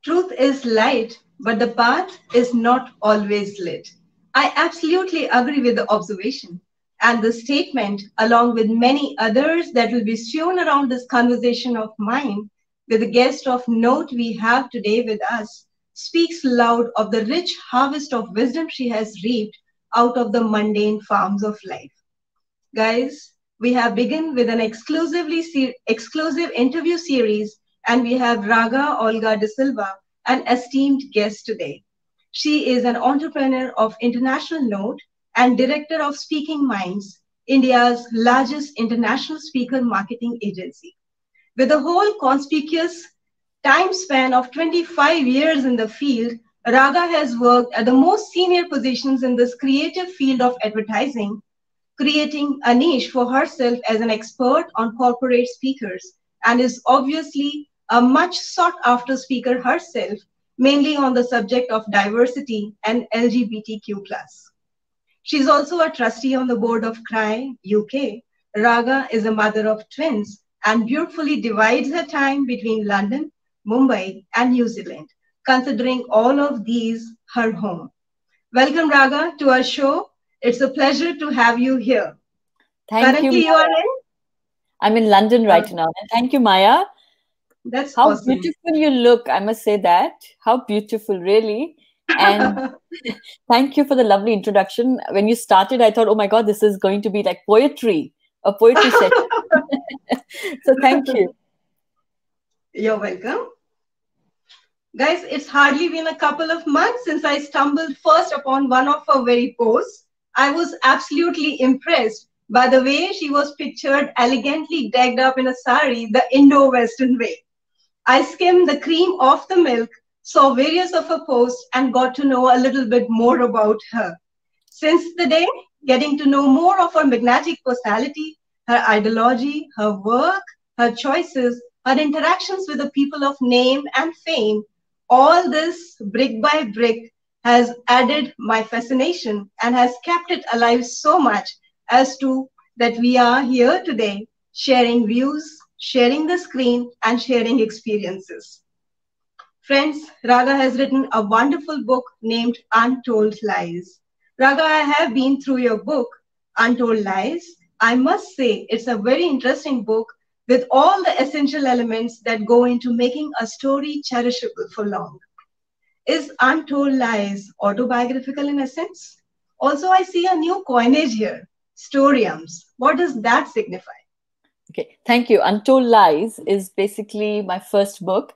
Truth is light, but the path is not always lit. I absolutely agree with the observation and the statement, along with many others that will be strewn around this conversation of mine with the guest of note we have today with us, speaks loud of the rich harvest of wisdom she has reaped out of the mundane farms of life. Guys, we have begun with an exclusive interview series, and we have Raga Olga de Silva, an esteemed guest today. She is an entrepreneur of international note and director of Speaking Minds, India's largest international speaker marketing agency. With a whole conspicuous time span of 25 years in the field, Raga has worked at the most senior positions in this creative field of advertising, creating a niche for herself as an expert on corporate speakers, and is obviously a much sought after speaker herself, mainly on the subject of diversity and LGBTQ. She's also a trustee on the board of CRY UK. Raga is a mother of twins and beautifully divides her time between London, Mumbai, and New Zealand, considering all of these her home. Welcome, Raga, to our show. It's a pleasure to have you here. Thank you, Currently, you are Maya. I'm in London in? right now. And thank you, Maya. That's How awesome. beautiful you look. I must say that. How beautiful, really. And thank you for the lovely introduction. When you started, I thought, oh my God, this is going to be like poetry, a poetry session. So thank you. You're welcome. Guys, it's hardly been a couple of months since I stumbled first upon one of her very posts. I was absolutely impressed by the way she was pictured elegantly decked up in a sari, the Indo-Western way. I skimmed the cream off the milk, saw various of her posts, and got to know a little bit more about her. Since the day, getting to know more of her magnetic personality, her ideology, her work, her choices, her interactions with the people of name and fame, all this brick by brick has added my fascination and has kept it alive so much as to that we are here today sharing views, sharing the screen, and sharing experiences. Friends, Raga has written a wonderful book named Untold Lies. Raga, I have been through your book, Untold Lies. I must say it's a very interesting book with all the essential elements that go into making a story cherishable for long. Is Untold Lies autobiographical in essence? Also, I see a new coinage here, storiums. What does that signify? Okay, thank you. Untold Lies is basically my first book.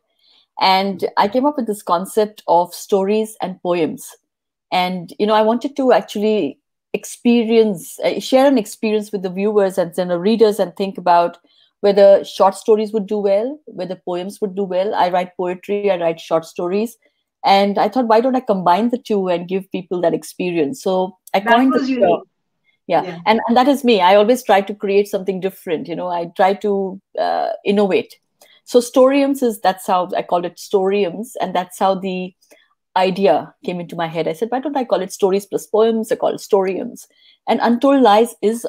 And I came up with this concept of stories and poems. And, I wanted to actually share an experience with the viewers and then the readers and think about whether short stories would do well, whether poems would do well. I write poetry, I write short stories. And I thought, why don't I combine the two and give people that experience? So I coined was the unique. term. Yeah. And that is me. I always try to create something different. I try to innovate. So storiums that's how I called it, storiums. And that's how the idea came into my head. I said, why don't I call it stories plus poems? I call it storiums. And Untold Lies is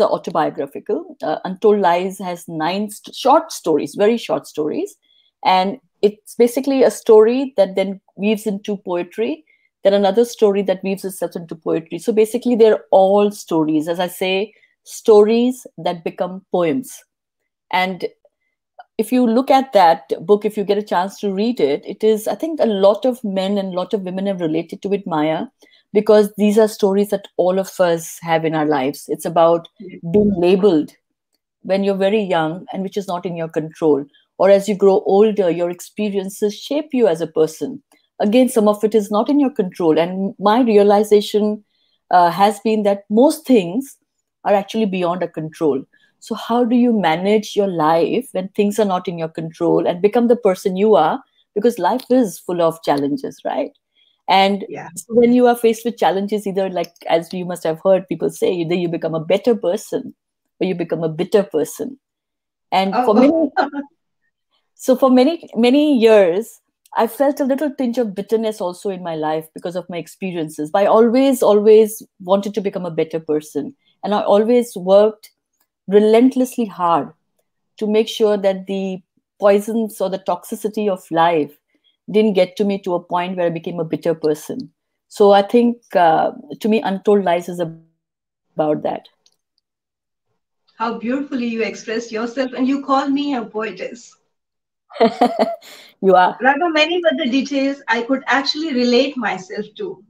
autobiographical. Untold Lies has 9 short stories, very short stories. And it's basically a story that then weaves into poetry, then another story that weaves itself into poetry. So basically, they're all stories. As I say, stories that become poems. And if you look at that book, if you get a chance to read it, it is, I think, a lot of men and a lot of women have related to it, Maya, because these are stories that all of us have in our lives. It's about being labeled when you're very young and which is not in your control. Or as you grow older, your experiences shape you as a person. Again, some of it is not in your control. And my realization has been that most things are actually beyond our control. So how do you manage your life when things are not in your control and become the person you are? Because life is full of challenges, right? And so when you are faced with challenges, either like, as you must have heard people say, either you become a better person or you become a bitter person. And for many years, I felt a little tinge of bitterness also in my life because of my experiences. But I always wanted to become a better person. And I always worked relentlessly hard to make sure that the poisons or the toxicity of life didn't get to me to a point where I became a bitter person. So I think, to me, Untold Lies is about that. How beautifully you express yourself, and you call me a poetess. You are. Rather, many were the details I could actually relate myself to.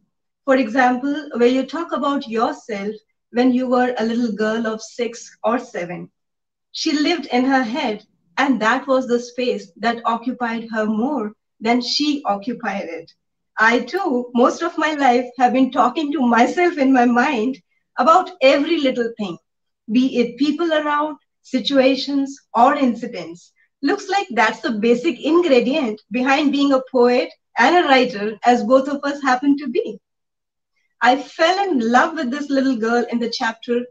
For example, when you talk about yourself when you were a little girl of 6 or 7, she lived in her head, and that was the space that occupied her more than she occupied it. I too, most of my life, have been talking to myself in my mind about every little thing, be it people around, situations, or incidents. Looks like that's the basic ingredient behind being a poet and a writer, as both of us happen to be. I fell in love with this little girl in the chapter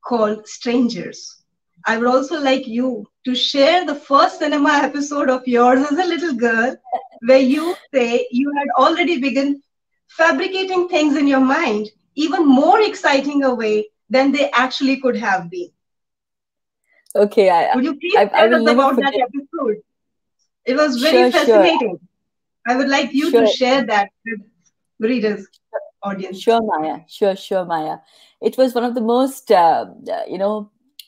called Strangers. I would also like you to share the first cinema episode of yours as a little girl, where you say you had already begun fabricating things in your mind, even more exciting a way than they actually could have been. Okay, Would you please I tell will us never about that forget. episode? It was very Sure, sure, fascinating. I would like you to sure. share that with readers, audience. Sure, Maya. Sure, Maya. It was one of the most,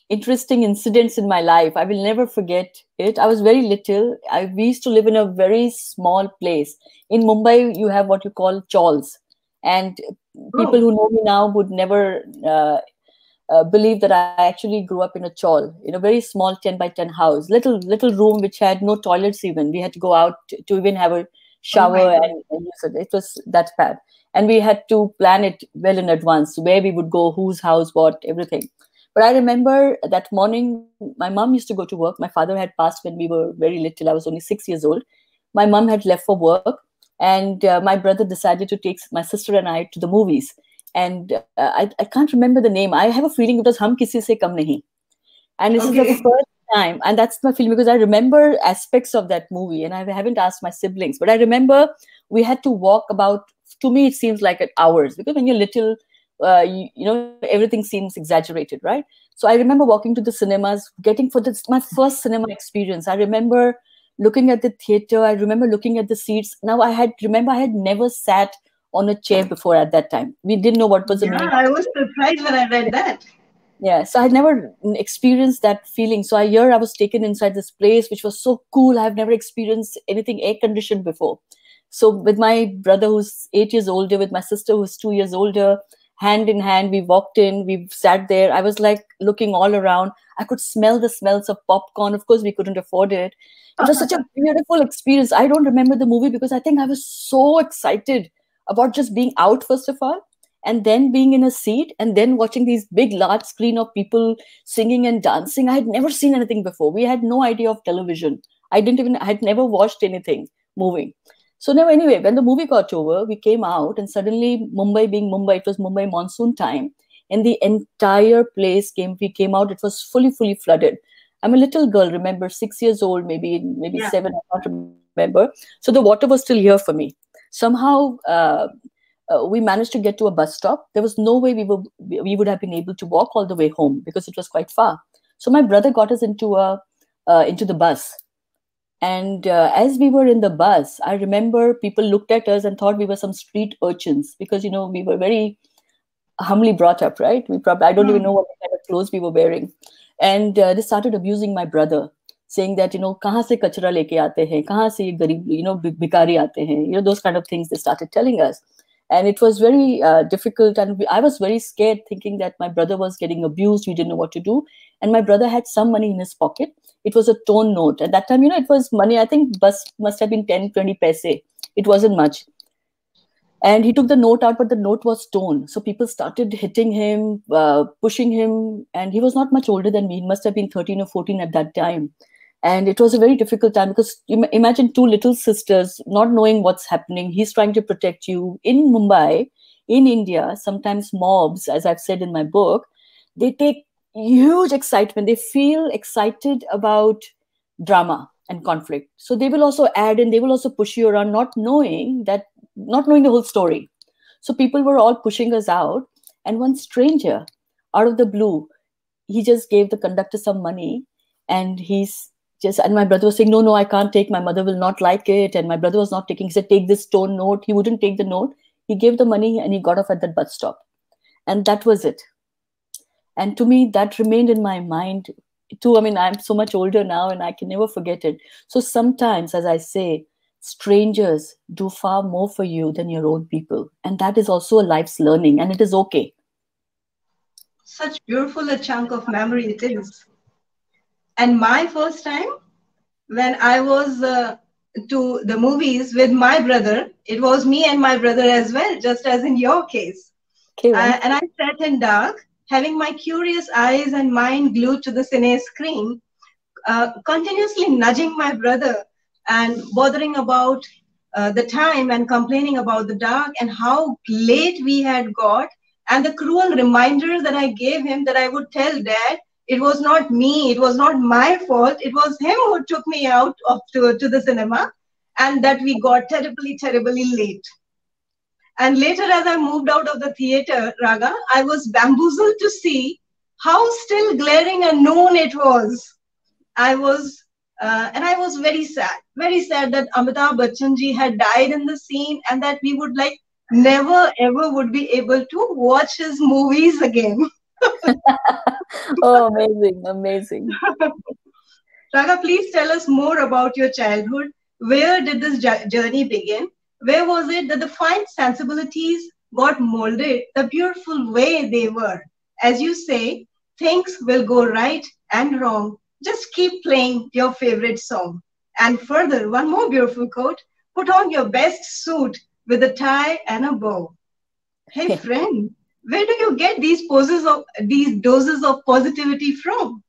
interesting incidents in my life. I will never forget it. I was very little. We used to live in a very small place. In Mumbai, you have what you call chawls. And people Oh, who know me now would never believe that I actually grew up in a chawl, in a very small 10 by 10 house, little room which had no toilets even. We had to go out to even have a oh shower my God. and use it. It was that bad. And we had to plan it well in advance, where we would go, whose house, what, everything. But I remember that morning, my mom used to go to work. My father had passed when we were very little. I was only 6 years old. My mom had left for work, and my brother decided to take my sister and I to the movies. And I can't remember the name. I have a feeling it was Hum Kisi Se Kam Nahi. And this is the Okay. first time, and that's my feeling because I remember aspects of that movie, and I haven't asked my siblings, but I remember we had to walk about. To me, it seems like at hours because when you're little, everything seems exaggerated, right? So I remember walking to the cinemas, getting for this my first cinema experience. I remember looking at the theater. I remember looking at the seats. Now I had never sat on a chair before at that time. We didn't know what was the Yeah, meaning of I was surprised when I read that. yeah, so I had never experienced that feeling. So a year I was taken inside this place, which was so cool. I've never experienced anything air conditioned before. So with my brother, who's 8 years older, with my sister, who's 2 years older, hand in hand, we walked in. We sat there. I was like looking all around. I could smell the smells of popcorn. Of course, we couldn't afford it. It was such a beautiful experience. I don't remember the movie because I think I was so excited about just being out first of all and then being in a seat and then watching these big large screen of people singing and dancing. I had never seen anything before. We had no idea of television. I had never watched anything moving. So now anyway, when the movie got over, we came out and suddenly Mumbai being Mumbai, it was Mumbai monsoon time and the entire place we came out. It was fully flooded. I'm a little girl, remember, 6 years old, maybe Yeah. seven, I can't remember. So the water was still here for me. Somehow, we managed to get to a bus stop. There was no way we would have been able to walk all the way home because it was quite far. So my brother got us into the bus, and as we were in the bus, I remember people looked at us and thought we were some street urchins because we were very humbly brought up, right? I don't even know Hmm. what kind of clothes we were wearing, and they started abusing my brother, saying that कहाँ से कचरा लेके आते हैं, कहाँ से ये गरीब भिखारी आते हैं, those kind of things they started telling us, and it was very difficult, and I was very scared, thinking that my brother was getting abused. We didn't know what to do, and my brother had some money in his pocket. It was a torn note at that time. It was money. I think bus must have been 10-20 paise. It wasn't much, and he took the note out, but the note was torn. So people started hitting him, pushing him, and he was not much older than me. He must have been 13 or 14 at that time. And it was a very difficult time because imagine two little sisters not knowing what's happening. He's trying to protect you in Mumbai, in India. Sometimes mobs, as I've said in my book, they take huge excitement. They feel excited about drama and conflict. So they will also add and they will also push you around, not knowing the whole story. So people were all pushing us out. And one stranger, out of the blue, he just gave the conductor some money And and my brother was saying, no, I can't take, my mother will not like it. And my brother was not taking, he said, take this stone note. He wouldn't take the note. He gave the money and he got off at that bus stop. And that was it. And to me, that remained in my mind too. I mean, I'm so much older now and I can never forget it. So sometimes, as I say, strangers do far more for you than your own people. And that is also a life's learning, and it is okay. Such beautiful a chunk of memory it is. And my first time when I was to the movies with my brother, it was me and my brother as well, just as in your case. Okay, And I sat in dark, having my curious eyes and mind glued to the cine screen, continuously nudging my brother and bothering about the time and complaining about the dark and how late we had got, and the cruel reminder that I gave him that I would tell dad it was not me, it was not my fault, it was him who took me out to the cinema, and that we got terribly, terribly late. And later, as I moved out of the theater, Raga, I was bamboozled to see how still glaring and noon it was. I was, and I was very sad that Amitabh Bachchan ji had died in the scene, and that we would like never ever would be able to watch his movies again. Oh, amazing, amazing. Raga, please tell us more about your childhood. Where did this journey begin? Where was it that the fine sensibilities got molded the beautiful way they were? As you say, things will go right and wrong. Just keep playing your favorite song. And further, one more beautiful quote: put on your best suit with a tie and a bow. Hey friend, where do you get these doses of positivity from?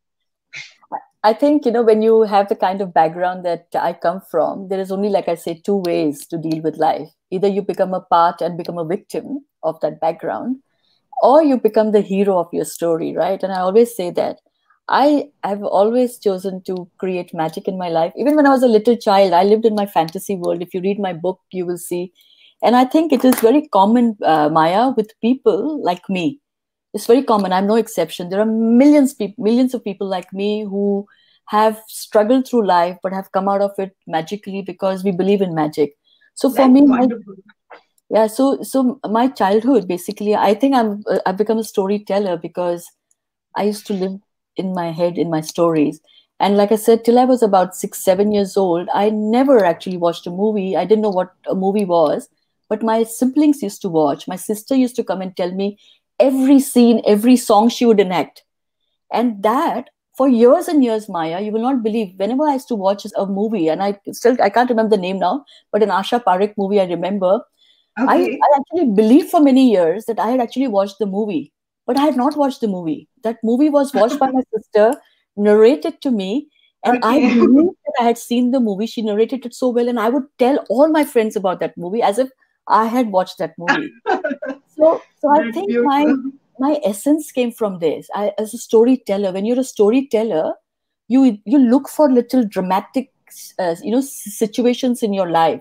I think, when you have the kind of background that I come from, there is only, like I say, two ways to deal with life. Either you become a part and become a victim of that background, or you become the hero of your story, right? And I always say that I've always chosen to create magic in my life. Even when I was a little child, I lived in my fantasy world. If you read my book, you will see. And I think it is very common, Maya, with people like me. It's very common. I'm no exception. There are millions of people like me who have struggled through life but have come out of it magically because we believe in magic. So for That's me, wonderful. yeah. So my childhood, basically, I think I've become a storyteller because I used to live in my head in my stories. And like I said, till I was about 6, 7 years old, I never actually watched a movie. I didn't know what a movie was, but my siblings used to watch. My sister used to come and tell me every scene, every song she would enact. And that for years and years, Maya, you will not believe, whenever I used to watch a movie, and I can't remember the name now, but an Asha Parekh movie I remember, Okay. I actually believed for many years that I had actually watched the movie, but I had not watched the movie. That movie was watched by my sister, narrated to me, and I Okay. believed that I had seen the movie. She narrated it so well, and I would tell all my friends about that movie as if I had watched that movie. So I That's think beautiful. my essence came from this. As a storyteller, when you're a storyteller, you look for little dramatic, situations in your life,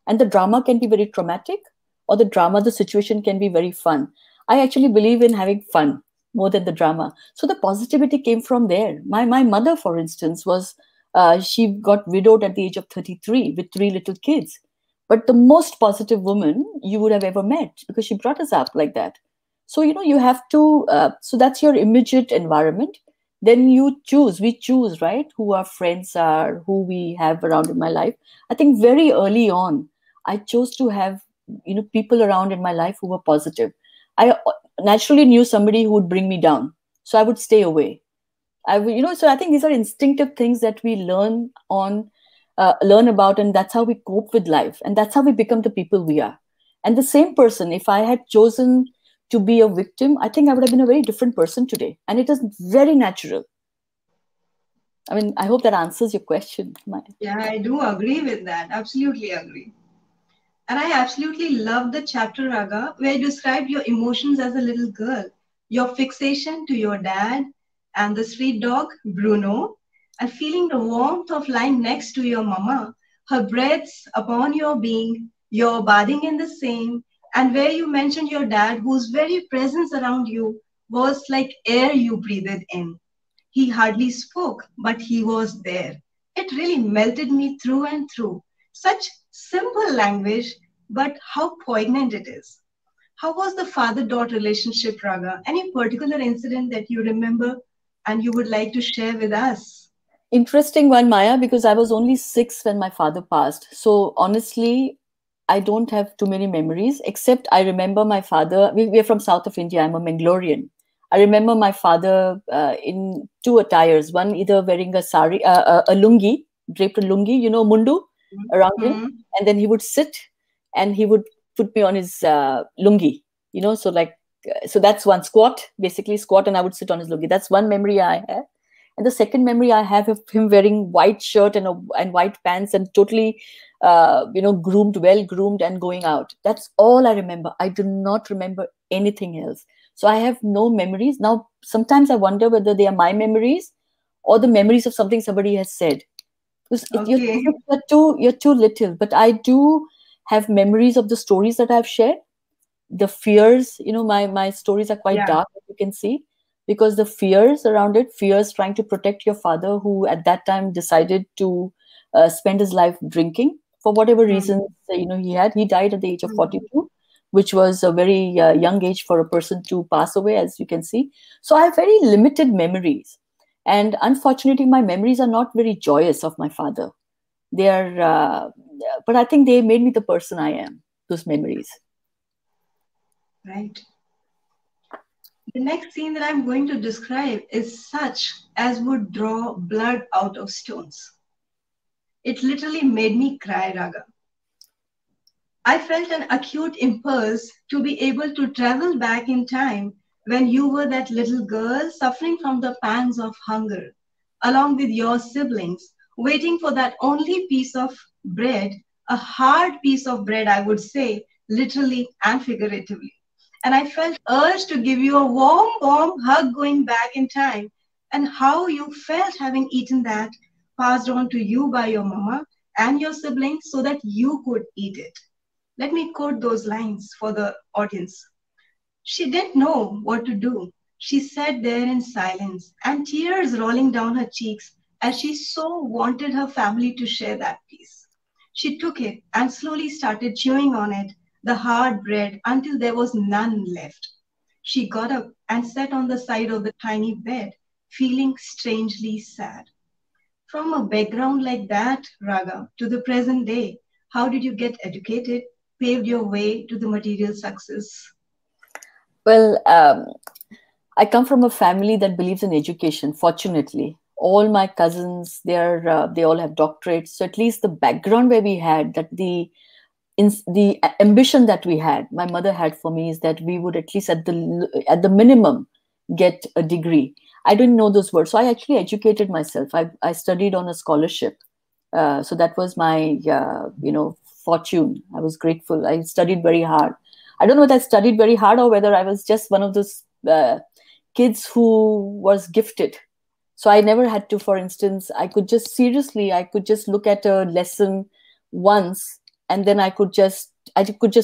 and the drama can be very traumatic, or the situation can be very fun. I actually believe in having fun more than the drama. So the positivity came from there. My mother, for instance, was she got widowed at the age of 33 with 3 little kids, but the most positive woman you would have ever met because she brought us up like that. So you have to. So that's your immediate environment. Then we choose, right, who our friends are, who we have around in my life. I think very early on I chose to have people around in my life who were positive. I naturally knew somebody who would bring me down, so I would stay away. I would, so I think these are instinctive things that we learn about, and that's how we cope with life, and that's how we become the people we are. And the same person, if I had chosen to be a victim, I think I would have been a very different person today, and it is very natural. I mean, I hope that answers your question. Yeah, I do agree with that. Absolutely agree. And I absolutely love the chapter, Raga, where you described your emotions as a little girl, your fixation to your dad and the street dog, Bruno, and feeling the warmth of lying next to your mama, her breaths upon your being, your bathing in the same, and where you mentioned your dad, whose very presence around you was like air you breathed in. He hardly spoke, but he was there. It really melted me through and through. Such simple language, but how poignant it is. How was the father-daughter relationship, Raga? Any particular incident that you remember and you would like to share with us? Interesting one, Maya, because I was only 6 when my father passed. So honestly, I don't have too many memories, except I remember my father. We are from south of India. I'm a Mangalorean. I remember my father in two attires. One either wearing a sari, a lungi, draped a lungi, mundu around him, Mm-hmm. and then he would sit and he would put me on his lungi. So like, so that's one squat, basically squat, and I would sit on his lungi. That's one memory I have. And the second memory I have of him wearing white shirt and white pants and totally, groomed, well groomed, and going out. That's all I remember. I do not remember anything else. So I have no memories. Now, sometimes I wonder whether they are my memories or the memories of something somebody has said. Because Okay. you're too little. But I do have memories of the stories that I've shared. The fears, my stories are quite Yeah. dark, as you can see, because the fears around it, fears trying to protect your father, who at that time decided to spend his life drinking for whatever reasons Mm-hmm. he died at the age of 42, which was a very young age for a person to pass away, as you can see. So I have very limited memories, and unfortunately my memories are not very joyous of my father. They are but I think they made me the person I am, those memories. Right. The next scene that I'm going to describe is such as would draw blood out of stones. It literally made me cry, Raga. I felt an acute impulse to be able to travel back in time when you were that little girl suffering from the pangs of hunger, along with your siblings, waiting for that only piece of bread, a hard piece of bread, I would say, literally and figuratively. And I felt urged to give you a warm, warm hug going back in time, and how you felt having eaten that, passed on to you by your mama and your siblings so that you could eat it. Let me quote those lines for the audience. She didn't know what to do. She sat there in silence and tears rolling down her cheeks as she so wanted her family to share that piece. She took it and slowly started chewing on it, the hard bread, until there was none left. She got up and sat on the side of the tiny bed, feeling strangely sad. From a background like that, Raga, to the present day, how did you get educated, paved your way to the material success? Well, I come from a family that believes in education. Fortunately, all my cousins, they all have doctorates. So at least the background where we had that, the ambition that we had, my mother had for me, is that we would at least at the minimum get a degree. I didn't know those words, so I actually educated myself. I studied on a scholarship, so that was my fortune. I was grateful. I studied very hard. I don't know whether I studied very hard or whether I was just one of those kids who was gifted. So I never had to, for instance, I could just look at a lesson once, and then I could just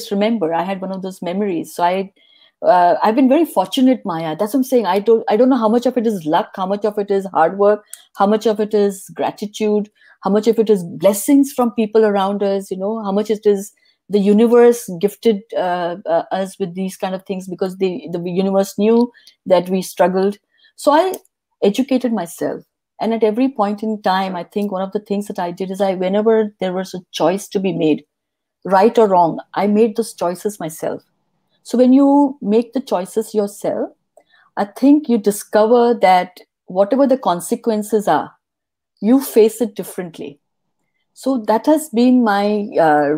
remember. I had one of those memories. So I've been very fortunate, Maya. That's what I'm saying. I don't know how much of it is luck, how much of it is hard work, how much of it is gratitude, how much of it is blessings from people around us, how much it is the universe gifted us with these kind of things, because the universe knew that we struggled. So I educated myself. And at every point in time, I think one of the things that I did is, whenever there was a choice to be made, right or wrong, I made those choices myself. So when you make the choices yourself, I think you discover that whatever the consequences are, you face it differently. So that has been my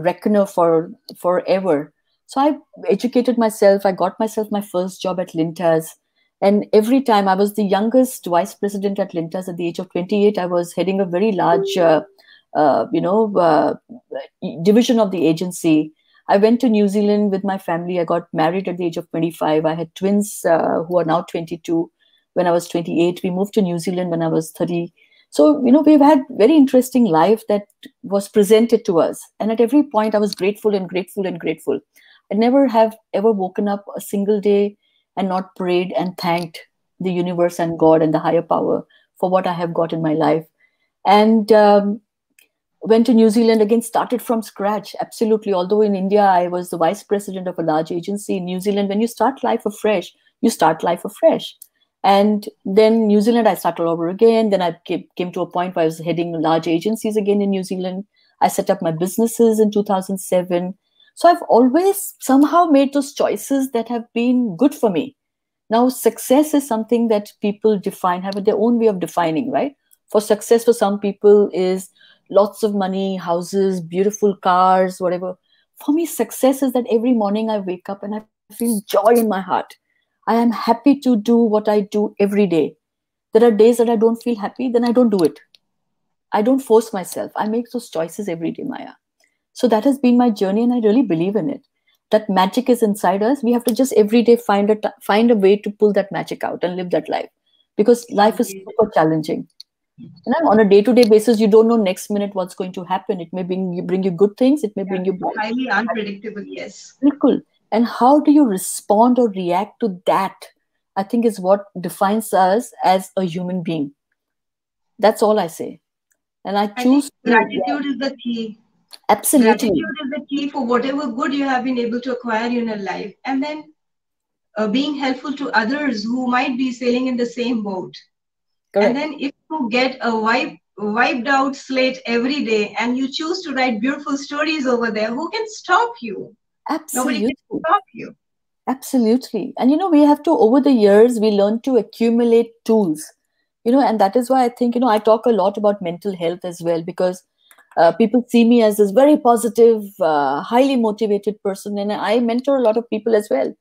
reckoner for forever. So I educated myself. I got myself my first job at Lintas. And every time, I was the youngest vice president at Lintas at the age of 28. I was heading a very large, uh, you know, uh, division of the agency. I went to New Zealand with my family. I got married at the age of 25. I had twins who are now 22 when I was 28. We moved to New Zealand when I was 30. So, we've had very interesting life that was presented to us. And at every point, I was grateful and grateful and grateful. I never have ever woken up a single day and not prayed and thanked the universe and God and the higher power for what I have got in my life. And went to New Zealand again, started from scratch. Absolutely. Although in India, I was the vice president of a large agency. In New Zealand, when you start life afresh, you start life afresh. And then New Zealand, I started all over again. Then I came to a point where I was heading large agencies again in New Zealand. I set up my businesses in 2007. So I've always somehow made those choices that have been good for me. Now, success is something that people define, have their own way of defining, right? For success for some people is lots of money, houses, beautiful cars, whatever. For me, success is that every morning I wake up and I feel joy in my heart. I am happy to do what I do every day. There are days that I don't feel happy, then I don't do it. I don't force myself. I make those choices every day, Maya. So that has been my journey, and I really believe in it. That magic is inside us. We have to just every day find a way to pull that magic out and live that life, because life is super challenging. And on a day-to-day basis, you don't know next minute what's going to happen. It may bring you good things. It may bring you bad. Highly unpredictable, yes. Cool. And how do you respond or react to that? I think is what defines us as a human being. That's all I say. And I choose gratitude is the key. Absolutely. Gratitude is the key for whatever good you have been able to acquire in your life. And then being helpful to others who might be sailing in the same boat. Correct. And then if you get a wiped out slate every day and you choose to write beautiful stories over there, who can stop you? Absolutely. Nobody can stop you. Absolutely. And, we have to, over the years, we learn to accumulate tools, and that is why I think, I talk a lot about mental health as well, because people see me as this very positive, highly motivated person. And I mentor a lot of people as well.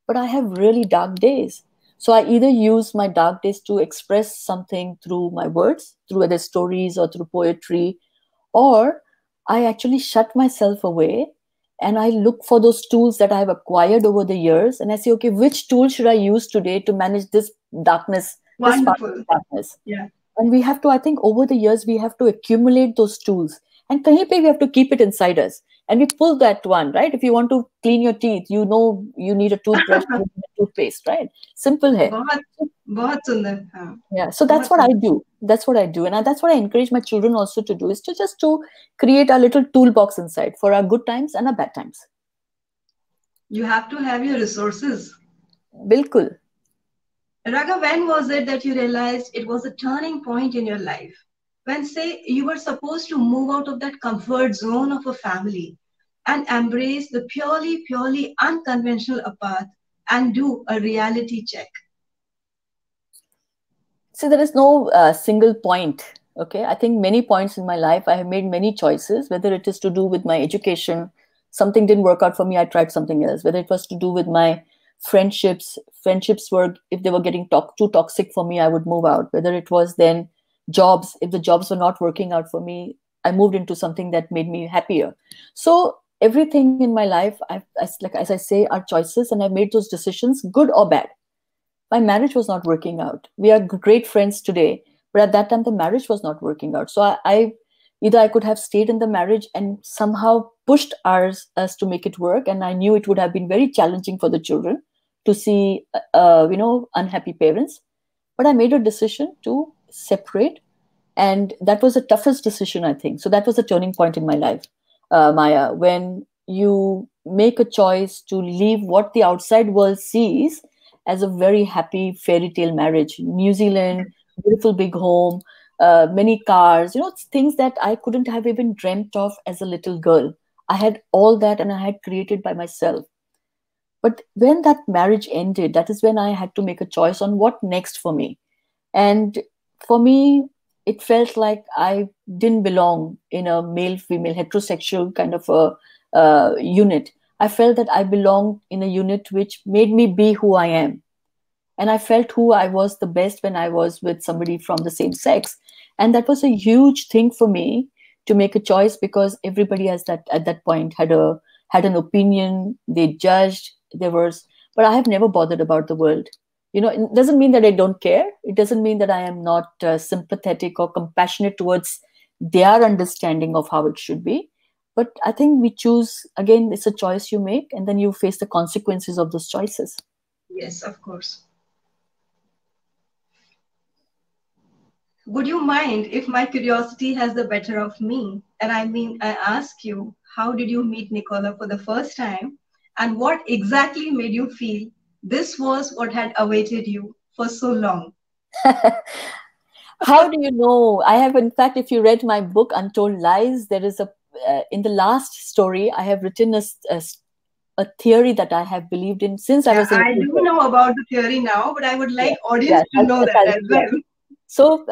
But I have really dark days. So I either use my dark days to express something through my words, through either stories or through poetry, or I actually shut myself away and I look for those tools that I have acquired over the years. And I say, okay, which tool should I use today to manage this darkness, this part of darkness? Yeah. And we have to, I think over the years, we have to accumulate those tools. And kahin pe we have to keep it inside us. And we pull that one, right? If you want to clean your teeth, you need a toothbrush, you need a toothpaste, right? Simple hai. Bahut sundar. Haan. Yeah. So that's what I do. That's what I do. And that's what I encourage my children also to do, is to just to create a little toolbox inside for our good times and our bad times. You have to have your resources. Bilkul. Raghav, when was it that you realized it was a turning point in your life? When, say, you were supposed to move out of that comfort zone of a family and embrace the purely unconventional path and do a reality check? See, there is no single point. Okay. I think many points in my life, I have made many choices, whether it is to do with my education, something didn't work out for me, I tried something else. Whether it was to do with my friendships were, if they were getting too toxic for me, I would move out. Whether it was then jobs, if the jobs were not working out for me, I moved into something that made me happier. So everything in my life, as I say, are choices, and I made those decisions, good or bad. My marriage was not working out. We are great friends today, but at that time the marriage was not working out. So I either I could have stayed in the marriage and somehow pushed us to make it work, and I knew it would have been very challenging for the children to see, unhappy parents. But I made a decision to separate, and that was the toughest decision, I think. So that was a turning point in my life, Maya, when you make a choice to leave what the outside world sees as a very happy fairy tale marriage. New Zealand, beautiful big home, many cars, things that I couldn't have even dreamt of as a little girl. I had all that, and I had created by myself. But when that marriage ended, that is when I had to make a choice on what next for me. And for me, it felt like I didn't belong in a male-female heterosexual kind of a unit. I felt that I belonged in a unit which made me be who I am. And I felt who I was the best when I was with somebody from the same sex. And that was a huge thing for me to make a choice, because everybody at that point had an opinion. They judged. But I have never bothered about the world. It doesn't mean that I don't care. It doesn't mean that I am not sympathetic or compassionate towards their understanding of how it should be. But I think we choose, again, it's a choice you make, and then you face the consequences of those choices. Yes, of course. Would you mind if my curiosity has the better of me? And I mean, I ask you, how did you meet Nicola for the first time? And what exactly made you feel this was what had awaited you for so long? How do you know? I have, in fact, if you read my book, Untold Lies, there is in the last story, I have written a theory that I have believed in since I Yeah, was a I little do girl. know about the theory now, but I would Yeah, like audience yeah, to know that as yeah. well. So,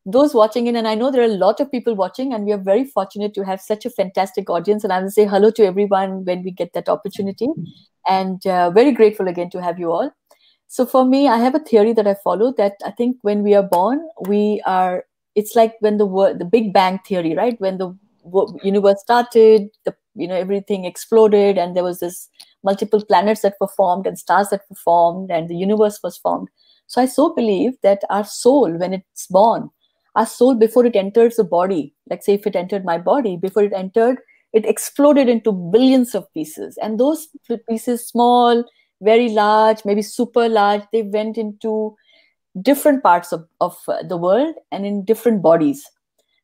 those watching in, and I know there are a lot of people watching, and we are very fortunate to have such a fantastic audience. And I will say hello to everyone when we get that opportunity. And very grateful again to have you all. So, for me, I have a theory that I follow that I think when we are born, it's like when the Big Bang theory, right? When the universe started, everything exploded, and there was this multiple planets that were formed and stars that were formed, and the universe was formed. So I so believe that our soul, when it's born, our soul, before it enters the body, like say if it entered my body, before it entered, it exploded into billions of pieces. And those pieces, small, very large, maybe super large, they went into different parts of the world and in different bodies.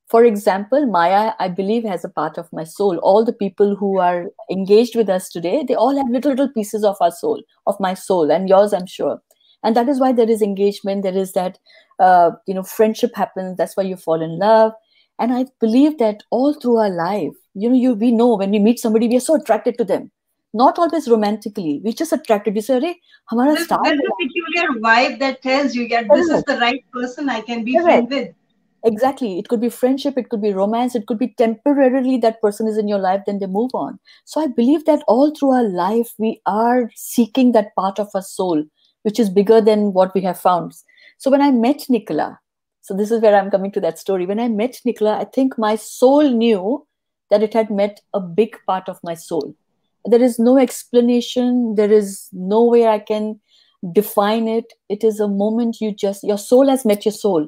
For example, Maya, I believe, has a part of my soul. All the people who are engaged with us today, they all have little pieces of our soul, of my soul, and yours, I'm sure. And that is why there is engagement. There is that, friendship happens. That's why you fall in love. And I believe that all through our life, we know when we meet somebody, we are so attracted to them. Not always romantically. We're just attracted. We say, "Arey, hamara star There's hai." a peculiar vibe that tells you that this is Correct. the right person I can be Correct. friend with. Exactly. It could be friendship, it could be romance, it could be temporarily that person is in your life, then they move on. So I believe that all through our life, we are seeking that part of our soul, which is bigger than what we have found. So when I met Nicola, so this is where I'm coming to that story. When I met Nicola, I think my soul knew that it had met a big part of my soul. There is no explanation, there is no way I can define it. It is a moment your soul has met your soul.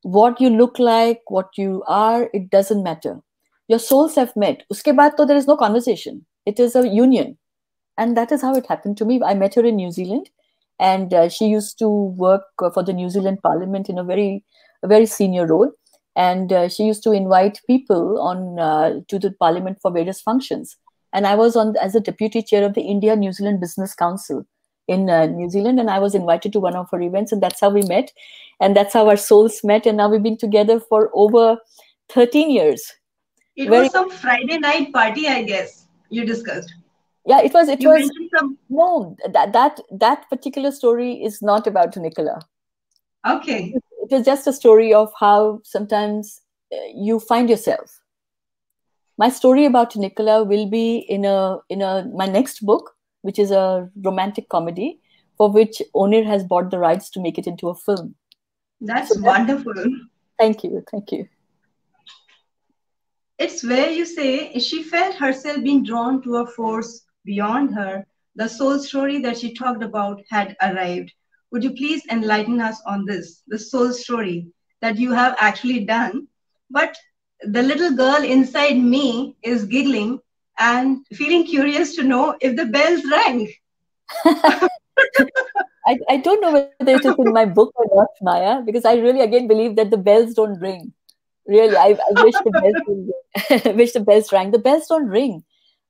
What you look like, what you are, it doesn't matter. Your souls have met. Uske baad to there is no conversation. It is a union. And that is how it happened to me. I met her in New Zealand, and she used to work for the New Zealand Parliament in a very senior role. And she used to invite people on to the Parliament for various functions. And I was on as a deputy chair of the India New Zealand Business Council in New Zealand, and I was invited to one of her events, and that's how we met, and that's how our souls met, and now we've been together for over 13 years. It Very was some Friday night party, I guess, you discussed. Yeah, it You was mentioned some. no, that particular story is not about Nicola. Okay. It is just a story of how sometimes you find yourself. My story about Nicola will be in a my next book, which is a romantic comedy, for which Onir has bought the rights to make it into a film. So That's wonderful. thank you. It's where you say she felt herself being drawn to a force beyond her. The soul story that she talked about had arrived. Would you please enlighten us on this, the soul story that you have actually done? But the little girl inside me is giggling and feeling curious to know if the bells rang. I don't know whether it is in my book or not, Maya, because I really again believe that the bells don't ring. Really, I wish the bells will wish the bells rang. The bells don't ring,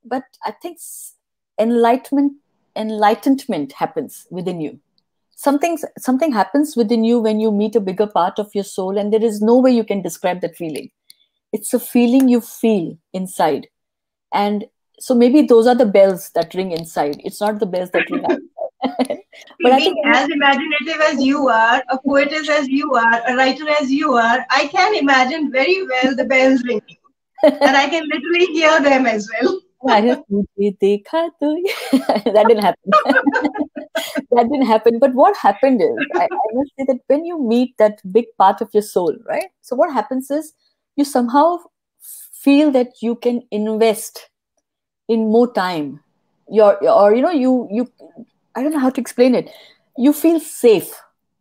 but I think enlightenment enlightenment happens within you. Something happens within you when you meet a bigger part of your soul, and there is no way you can describe that feeling. It's a feeling you feel inside, and so maybe those are the bells that ring inside. It's not the bells that ring outside. But See, I think being as imaginative as you are, a poetess as you are, a writer as you are, I can imagine very well the bells ringing. And I can literally hear them as well. I have that didn't happen. That didn't happen. But what happened is, I must say that when you meet that big part of your soul, right? So what happens is you somehow feel that you can invest in more time. Or you I don't know how to explain it. You feel safe.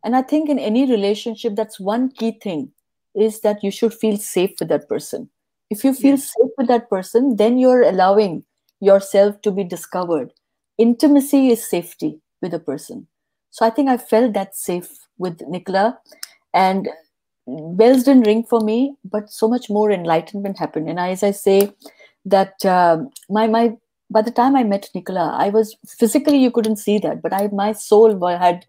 And I think in any relationship, that's one key thing is that you should feel safe with that person. If you feel Yes. safe with that person, then you're allowing yourself to be discovered. Intimacy is safety with a person. So I think I felt that safe with Nicola. And bells didn't ring for me, but so much more enlightenment happened. And as I say, that my by the time I met Nicola, I was physically, you couldn't see that, but my soul had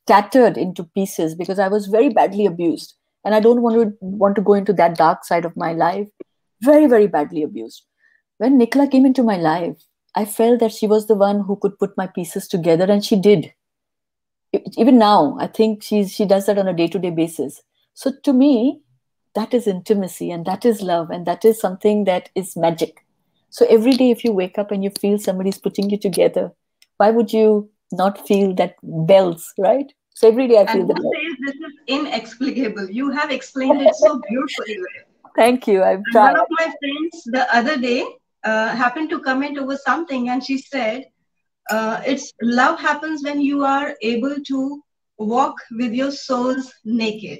tattered into pieces because I was very badly abused, and I don't want to go into that dark side of my life. Very, very badly abused. When Nicola came into my life, I felt that she was the one who could put my pieces together, and she did. Even now, I think she does that on a day-to-day basis. So to me, that is intimacy, and that is love, and that is something that is magic. So every day, if you wake up and you feel somebody's putting you together, why would you not feel that bells, right? So every day I And feel the who bells. says this is inexplicable? You have explained it so beautifully well. Thank you. I've And tried. one of my friends the other day happened to comment over something, and she said, "It's love happens when you are able to walk with your souls naked."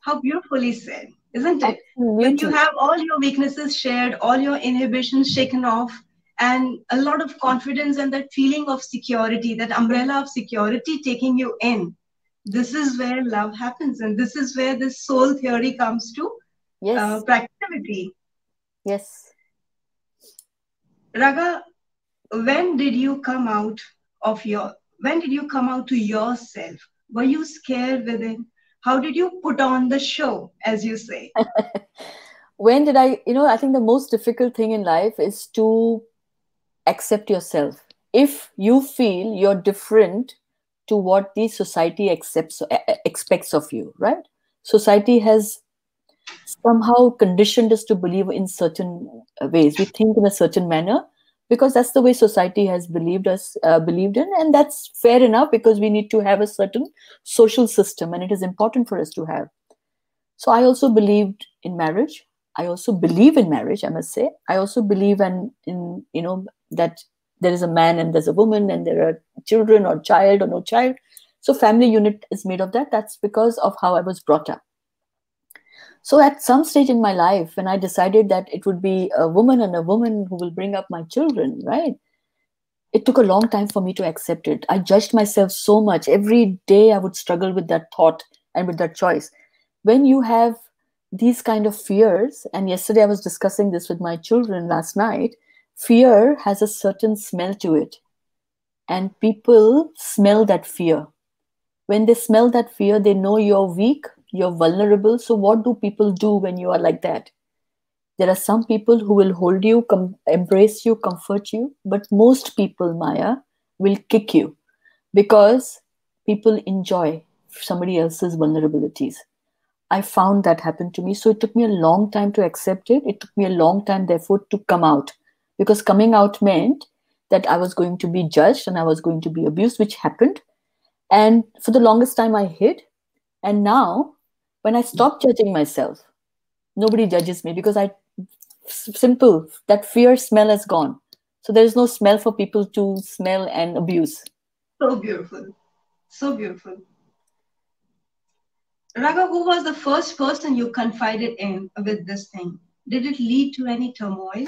How beautifully said, isn't it? When you Absolutely. have all your weaknesses shared, all your inhibitions shaken off, and a lot of confidence and that feeling of security, that umbrella of security taking you in, this is where love happens, and this is where this soul theory comes to Yes. practicality. Yes. Raga, when did you come out when did you come out to yourself? Were you scared within? How did you put on the show, as you say? When did I think the most difficult thing in life is to accept yourself. If you feel you're different to what the society expects of you, right? Society has somehow conditioned us to believe in certain ways. We think in a certain manner because that's the way society has believed in, and that's fair enough because we need to have a certain social system, and it is important for us to have. So I also believed in marriage. I also believe in marriage, I must say. I also believe in that there is a man and there's a woman and there are children or child or no child. So family unit is made of that. That's because of how I was brought up. So at some stage in my life, when I decided that it would be a woman and a woman who will bring up my children, right? It took a long time for me to accept it. I judged myself so much. Every day I would struggle with that thought and with that choice. When you have these kind of fears, and yesterday I was discussing this with my children last night, fear has a certain smell to it, and people smell that fear. When they smell that fear, they know you're weak, you're vulnerable. So what do people do when you are like that? There are some people who will hold you, embrace you, comfort you, but most people, Maya, will kick you because people enjoy somebody else's vulnerabilities. I found that happened to me. So it took me a long time to accept it. It took me a long time, therefore, to come out, because coming out meant that I was going to be judged and I was going to be abused, which happened. And for the longest time, I hid. And now, when I stop judging myself, nobody judges me because simple, that fear smell has gone. So there is no smell for people to smell and abuse. So beautiful. So beautiful. Raga, who was the first person you confided in with this thing? Did it lead to any turmoil?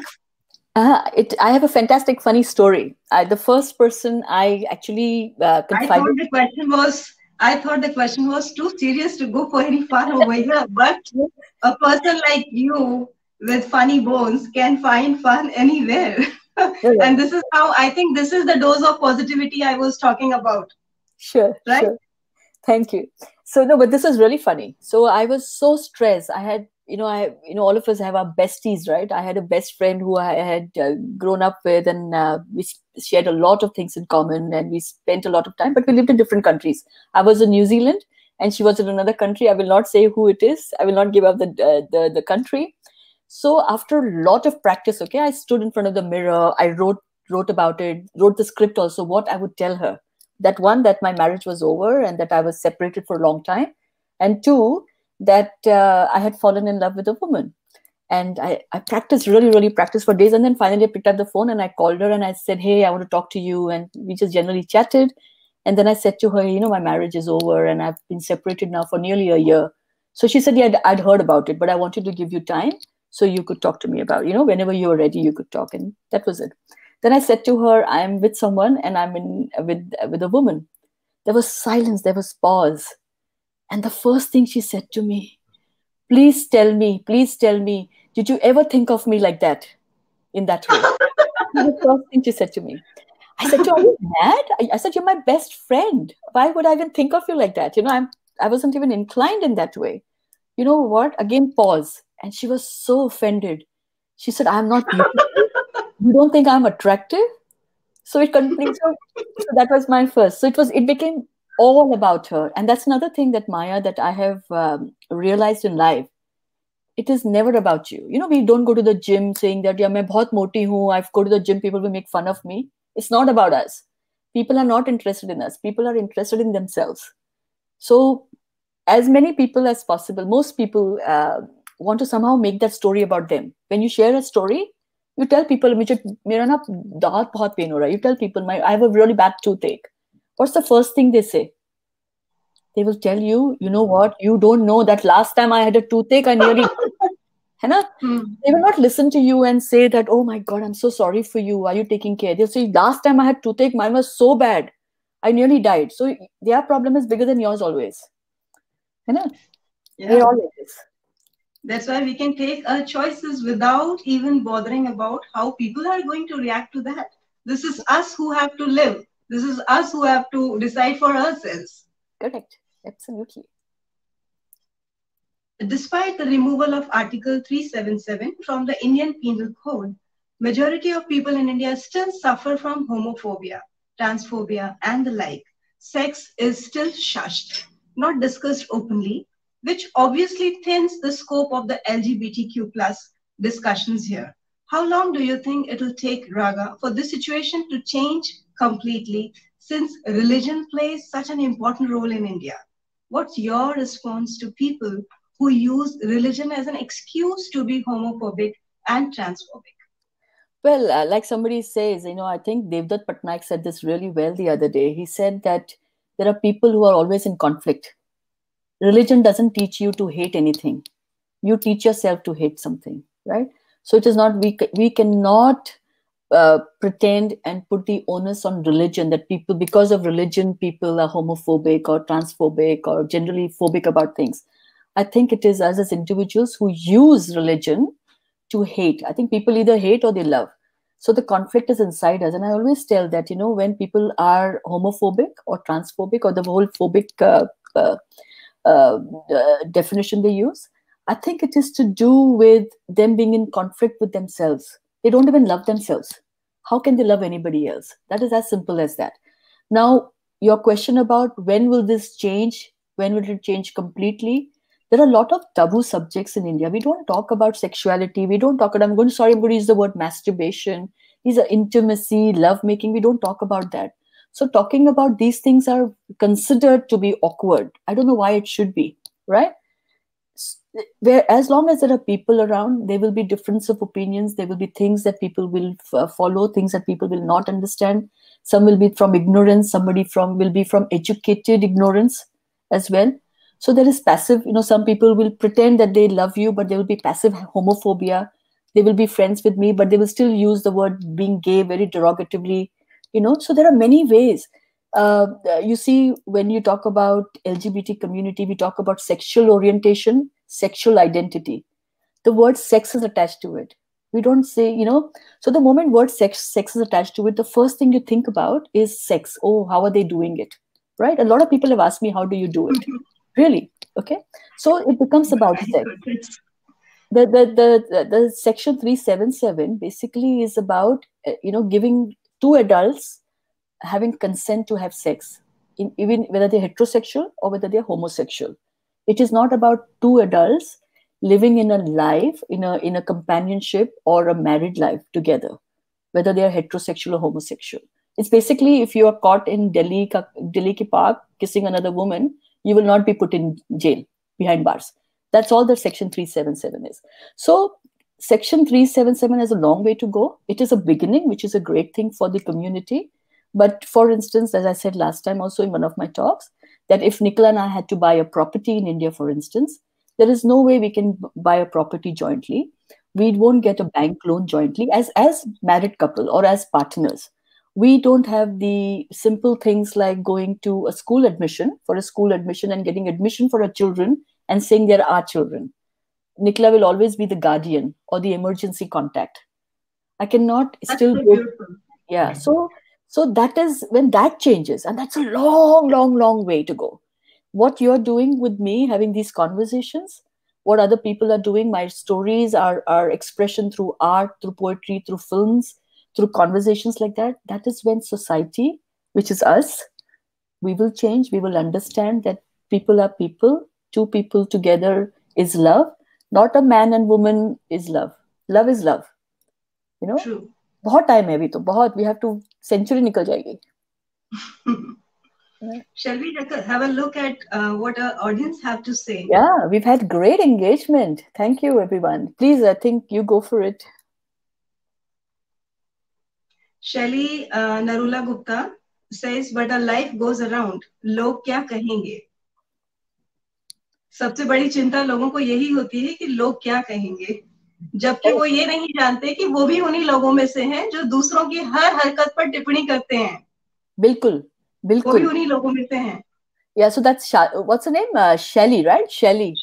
I have a fantastic, funny story. The first person I actually I thought confided. the question was I thought the question was too serious to go for any fun over here, but a person like you with funny bones can find fun anywhere. No, And no. this is how I think this is the dose of positivity I was talking about, Sure, right? sure. Thank you. So no, but this is really funny. So I was so stressed. I had, all of us have our besties, right? I had a best friend who I had grown up with, and we shared a lot of things in common, and we spent a lot of time. But we lived in different countries. I was in New Zealand, and she was in another country. I will not say who it is. I will not give up the country. So after a lot of practice, okay, I stood in front of the mirror. I wrote about it, wrote the script also, what I would tell her. That one, that my marriage was over and that I was separated for a long time, and two, that I had fallen in love with a woman. And I practiced, really, really practiced for days. And then finally I picked up the phone and I called her and I said, hey, I want to talk to you. And we just generally chatted. And then I said to her, my marriage is over and I've been separated now for nearly a year. So she said, yeah, I'd heard about it, but I wanted to give you time so you could talk to me about, whenever you were ready, you could talk. And that was it. Then I said to her, I'm with someone and I'm with a woman. There was silence, there was pause. And the first thing she said to me, please tell me, did you ever think of me like that, in that way? The first thing she said to me. I said to her, are you mad? I said, you're my best friend. Why would I even think of you like that? I wasn't even inclined in that way. You know what? Again, pause. And she was so offended. She said, I'm not beautiful. You don't think I'm attractive? So it completes. So that was my first. So it became all about her. And that's another thing that Maya, that I have realized in life. It is never about you. We don't go to the gym saying that, yeah, main bahut moti hu. I go to the gym, people will make fun of me. It's not about us. People are not interested in us. People are interested in themselves. So as many people as possible, most people want to somehow make that story about them. When you share a story, you tell people, mera na daant bahut pain ho raha hai. You tell people, I have a really bad toothache. What's the first thing they say? They will tell you, you know what? You don't know that last time I had a toothache, I nearly hai na? They will not listen to you and say that, oh my God, I'm so sorry for you. Are you taking care? They'll say, last time I had toothache, mine was so bad. I nearly died. So their problem is bigger than yours always. Hai na? Yeah. We're all like this. That's why we can take our choices without even bothering about how people are going to react to that. This is us who have to live. This is us who have to decide for ourselves. Correct. Absolutely. Despite the removal of Article 377 from the Indian Penal Code, majority of people in India still suffer from homophobia, transphobia, and the like. Sex is still shushed, not discussed openly, which obviously thins the scope of the LGBTQ plus discussions here. How long do you think it will take, Raga, for this situation to change completely, since religion plays such an important role in India? What's your response to people who use religion as an excuse to be homophobic and transphobic? Well, like somebody says, I think Devdutt Patnaik said this really well the other day. He said that there are people who are always in conflict. Religion doesn't teach you to hate anything. You teach yourself to hate something, right? So it is not, we cannot pretend and put the onus on religion that people, because of religion, people are homophobic or transphobic or generally phobic about things. I think it is us as individuals who use religion to hate. I think people either hate or they love. So the conflict is inside us. And I always tell that, when people are homophobic or transphobic or the whole phobic definition they use, I think it is to do with them being in conflict with themselves. They don't even love themselves. How can they love anybody else? That is as simple as that. Now, your question about when will this change? When will it change completely? There are a lot of taboo subjects in India. We don't talk about sexuality. We don't talk about, I'm going to use the word masturbation. These are intimacy, lovemaking. We don't talk about that. So talking about these things are considered to be awkward. I don't know why it should be, right? Where as long as there are people around, there will be difference of opinions. There will be things that people will follow, things that people will not understand. Some will be from ignorance. Somebody will be from educated ignorance as well. So there is passive, some people will pretend that they love you, but there will be passive homophobia. They will be friends with me, but they will still use the word being gay very derogatively, So there are many ways. You see, when you talk about LGBT community, we talk about sexual orientation, sexual identity. The word sex is attached to it. We don't say, so the moment word sex is attached to it, the first thing you think about is sex. Oh, how are they doing it? Right? A lot of people have asked me, how do you do it? Really? Okay. So it becomes about sex. The section 377 basically is about, giving two adults having consent to have sex, even whether they're heterosexual or whether they're homosexual. It is not about two adults living in a life, in a companionship or a married life together, whether they are heterosexual or homosexual. It's basically, if you are caught in Delhi ki park kissing another woman, you will not be put in jail behind bars. That's all that section 377 is. So section 377 has a long way to go. It is a beginning, which is a great thing for the community. But for instance, as I said last time also in one of my talks, that if Nicola and I had to buy a property in India, for instance, there is no way we can buy a property jointly. We won't get a bank loan jointly as married couple or as partners. We don't have the simple things like going to a school admission for a school admission and getting admission for our children and saying they're our children. Nicola will always be the guardian or the emergency contact. I cannot That's still so go. beautiful. Yeah. So that is when that changes. And that's a long, long, long way to go. What you're doing with me, having these conversations, what other people are doing, my stories, our expression through art, through poetry, through films, through conversations like that, that is when society, which is us, we will change. We will understand that people are people. Two people together is love. Not a man and woman is love. Love is love. You know, True. बहुत time है अभी तो बहुत we have to century निकल जाएगी. Shall we have a look at what our audience have to say? Yeah, we've had great engagement. Thank you, everyone. Please, I think you go for it. Shelly Narula Gupta says, but a life goes around. लोग क्या कहेंगे? सबसे बड़ी चिंता लोगों को यही होती है कि लोग क्या कहेंगे, जबकि वो ये नहीं जानते कि वो भी उन्हीं लोगों में से हैं जो दूसरों की हर हरकत पर टिप्पणी करते हैं. बिल्कुल, बिल्कुल. वो भी उन्हीं लोगों में से हैं. Yeah, so that's what's her name? Shelly, right? Shelly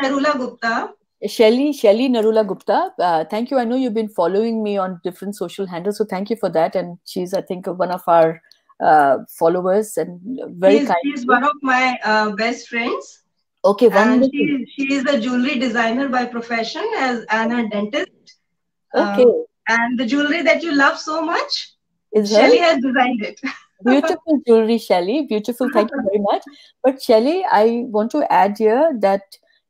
Narula Gupta. Shelly Narula Gupta. Thank you. I know you've been following me on different social handles, so thank you for that. And she's, I think, one of our followers and very kind. She's one of my best friends. Okay, wonderful. She is a jewelry designer by profession and a dentist. Okay. And the jewelry that you love so much, is Shelly has designed it. Beautiful jewelry, Shelly. Beautiful. Thank you very much. But Shelly, I want to add here that,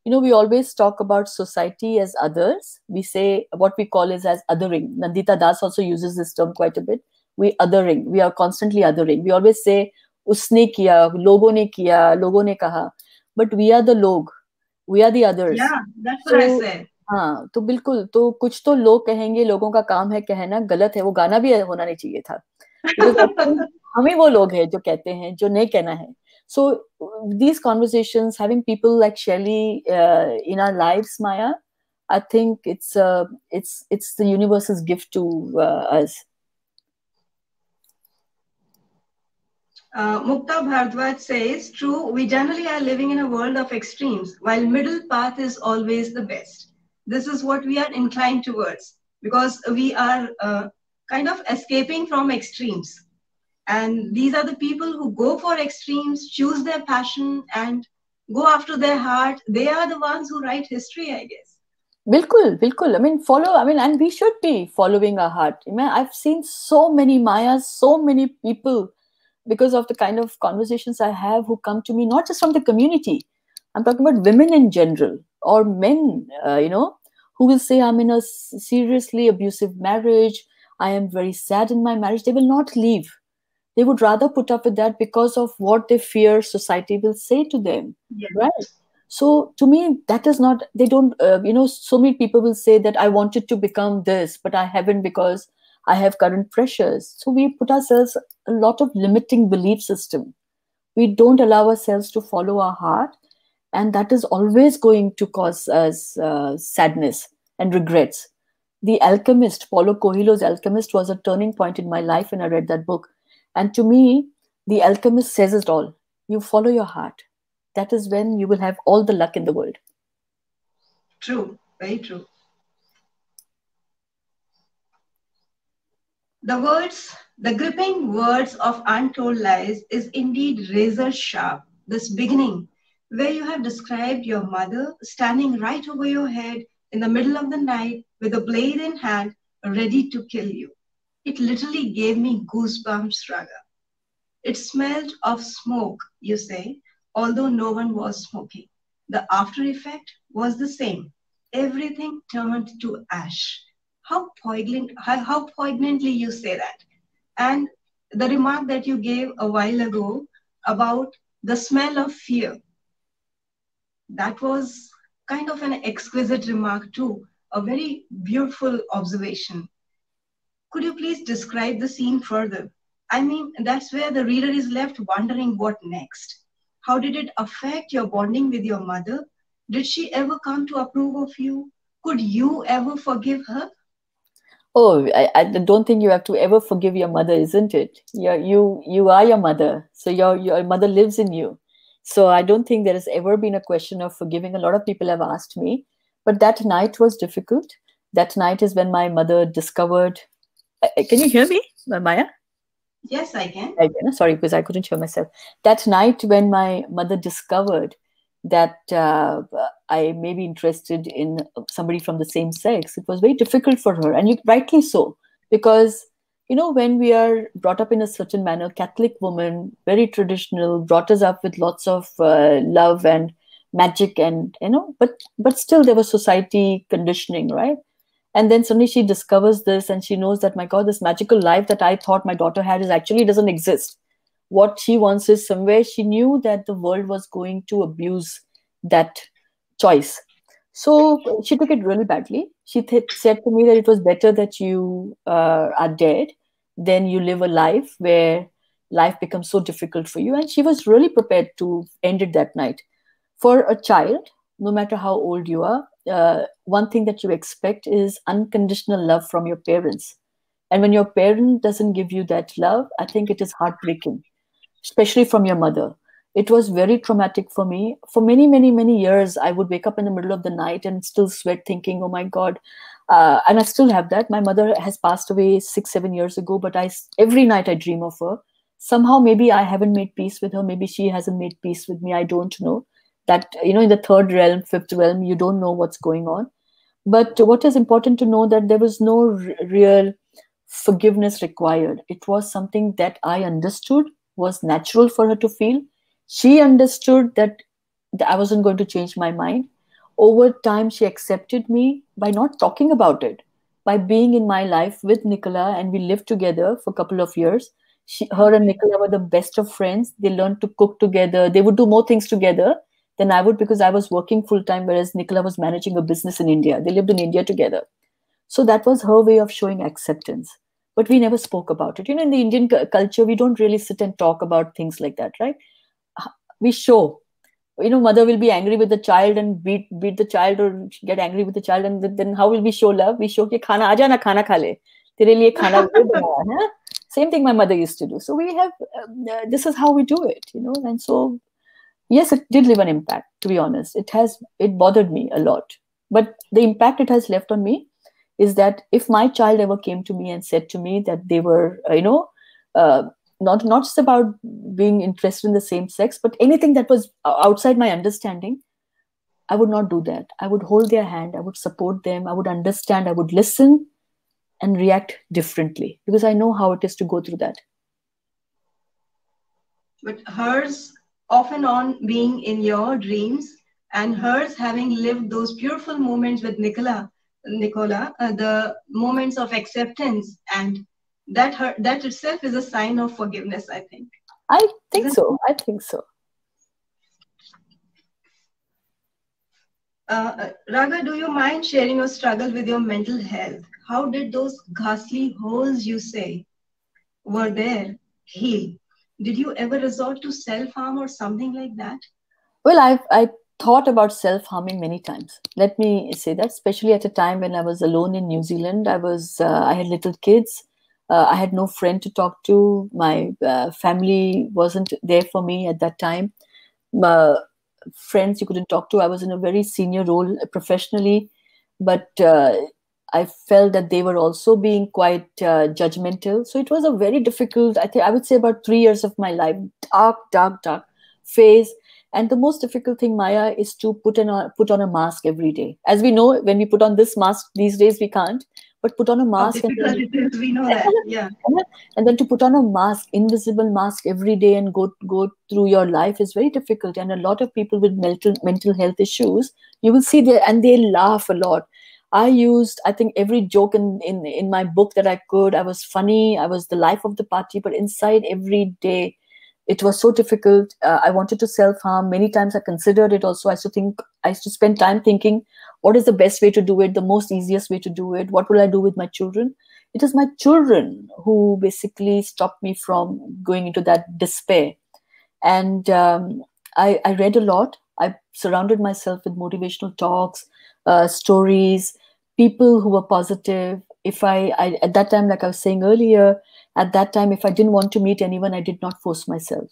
you know, we always talk about society as others. We say what we call is as othering. Nandita Das also uses this term quite a bit. We othering. We are constantly othering. We always say, usne kiya, logo ne kiya, logo ne kaha. But we are the log. We are the others. Yeah, that's what I said. हाँ, तो बिल्कुल, तो कुछ तो लोग कहेंगे, लोगों का काम है कहना, गलत है, वो गाना भी होना नहीं चाहिए था. हम ही वो लोग हैं जो कहते हैं, जो नहीं कहना है. So these conversations, having people like Shelly in our lives, Maya, I think it's the universe's gift to us. Mukta Bhardwaj says, true, we generally are living in a world of extremes, while middle path is always the best. This is what we are inclined towards, because we are kind of escaping from extremes. And these are the people who go for extremes, choose their passion, and go after their heart. They are the ones who write history, I guess. Bilkul, bilkul. And we should be following our heart. I've seen so many Mayas, so many people, because of the kind of conversations I have, who come to me, not just from the community. I'm talking about women in general, or men, who will say, I'm in a seriously abusive marriage. I am very sad in my marriage. They will not leave. They would rather put up with that because of what they fear society will say to them. Yes. Right? So to me, that is not, they don't, so many people will say that I wanted to become this, but I haven't because I have current pressures. So we put ourselves a lot of limiting belief system. We don't allow ourselves to follow our heart. And that is always going to cause us sadness and regrets. The Alchemist, Paulo Coelho's Alchemist, was a turning point in my life when I read that book. And to me, The Alchemist says it all. You follow your heart. That is when you will have all the luck in the world. True, very true. The gripping words of Untold Lies is indeed razor sharp. This beginning, where you have described your mother standing right over your head in the middle of the night with a blade in hand, ready to kill you. It literally gave me goosebumps, Raga. It smelled of smoke, you say, although no one was smoking. The after effect was the same. Everything turned to ash. How poignantly you say that. And the remark that you gave a while ago about the smell of fear, that was kind of an exquisite remark too, a very beautiful observation. Could you please describe the scene further? I mean, that's where the reader is left wondering what next. How did it affect your bonding with your mother? Did she ever come to approve of you? Could you ever forgive her? Oh, I don't think you have to ever forgive your mother, isn't it? You are your mother, so your mother lives in you. So I don't think there has ever been a question of forgiving. A lot of people have asked me, but that night was difficult. That night is when my mother discovered. Can you hear me, Maya? Yes, I can. Again, sorry, because I couldn't hear myself. That night when my mother discovered that I may be interested in somebody from the same sex, it was very difficult for her, and rightly so, because when we are brought up in a certain manner, Catholic woman, very traditional, brought us up with lots of love and magic, and but still there was society conditioning, right? And then suddenly she discovers this, and she knows that, my God, this magical life that I thought my daughter had is actually doesn't exist. What she wants is somewhere. She knew that the world was going to abuse that choice. So she took it really badly. She said to me that it was better that you are dead than you live a life where life becomes so difficult for you. And she was really prepared to end it that night. For a child, no matter how old you are, one thing that you expect is unconditional love from your parents. And when your parent doesn't give you that love, I think it is heartbreaking, especially from your mother. It was very traumatic for me. For many, many, many years, I would wake up in the middle of the night and still sweat, thinking, oh my God. And I still have that. My mother has passed away 6, 7 years ago, but every night I dream of her. Somehow, maybe I haven't made peace with her. Maybe she hasn't made peace with me. I don't know. That, in the third realm, fifth realm, you don't know what's going on. But what is important to know, that there was no real forgiveness required. It was something that I understood was natural for her to feel. She understood that I wasn't going to change my mind. Over time, she accepted me by not talking about it, by being in my life with Nicola, and we lived together for a couple of years. Her and Nicola were the best of friends. They learned to cook together. They would do more things together than I would, because I was working full time, whereas Nicola was managing a business in India. They lived in India together. So that was her way of showing acceptance. But we never spoke about it. In the Indian culture, we don't really sit and talk about things like that, right? We show. Mother will be angry with the child and beat the child, or get angry with the child, and then how will we show love? We show कि खाना आजा ना खाना खा ले, तेरे लिए खाना बनाया है. Same thing my mother used to do. So we have this is how we do it, and so yes, it did leave an impact. To be honest, it bothered me a lot, but the impact it has left on me is that if my child ever came to me and said to me that they were, uh, not just about being interested in the same sex, but anything that was outside my understanding, I would not do that. I would hold their hand. I would support them. I would understand. I would listen and react differently, because I know how it is to go through that. But hers often on being in your dreams, and hers having lived those beautiful moments with Nicola, the moments of acceptance, and that itself is a sign of forgiveness, I think. I think so. I think so. Raga, do you mind sharing your struggle with your mental health? How did those ghastly holes you say were there heal? Did you ever resort to self-harm or something like that? Well, I thought about self-harming many times. Let me say that, especially at a time when I was alone in New Zealand. I had little kids. I had no friend to talk to. My family wasn't there for me at that time. Friends you couldn't talk to. I was in a very senior role professionally, but I felt that they were also being quite judgmental. So it was a very difficult, I would say about 3 years of my life, dark phase. And the most difficult thing, Maya, is to put on a mask every day. As we know, when we put on this mask these days, we can't. But put on a mask. We know that, yeah. And then to put on a mask, invisible mask every day, and go through your life is very difficult. And a lot of people with mental health issues, you will see there, and they laugh a lot. I used, I think, every joke in my book that I could. I was funny. I was the life of the party. But inside, every day, it was so difficult. I wanted to self-harm. Many times I considered it also. I used to spend time thinking, what is the best way to do it, the most easiest way to do it? What will I do with my children? It is my children who basically stopped me from going into that despair. And I read a lot. I surrounded myself with motivational talks, stories, people who were positive. if I at that time, like I was saying earlier, at that time, if I didn't want to meet anyone, I did not force myself.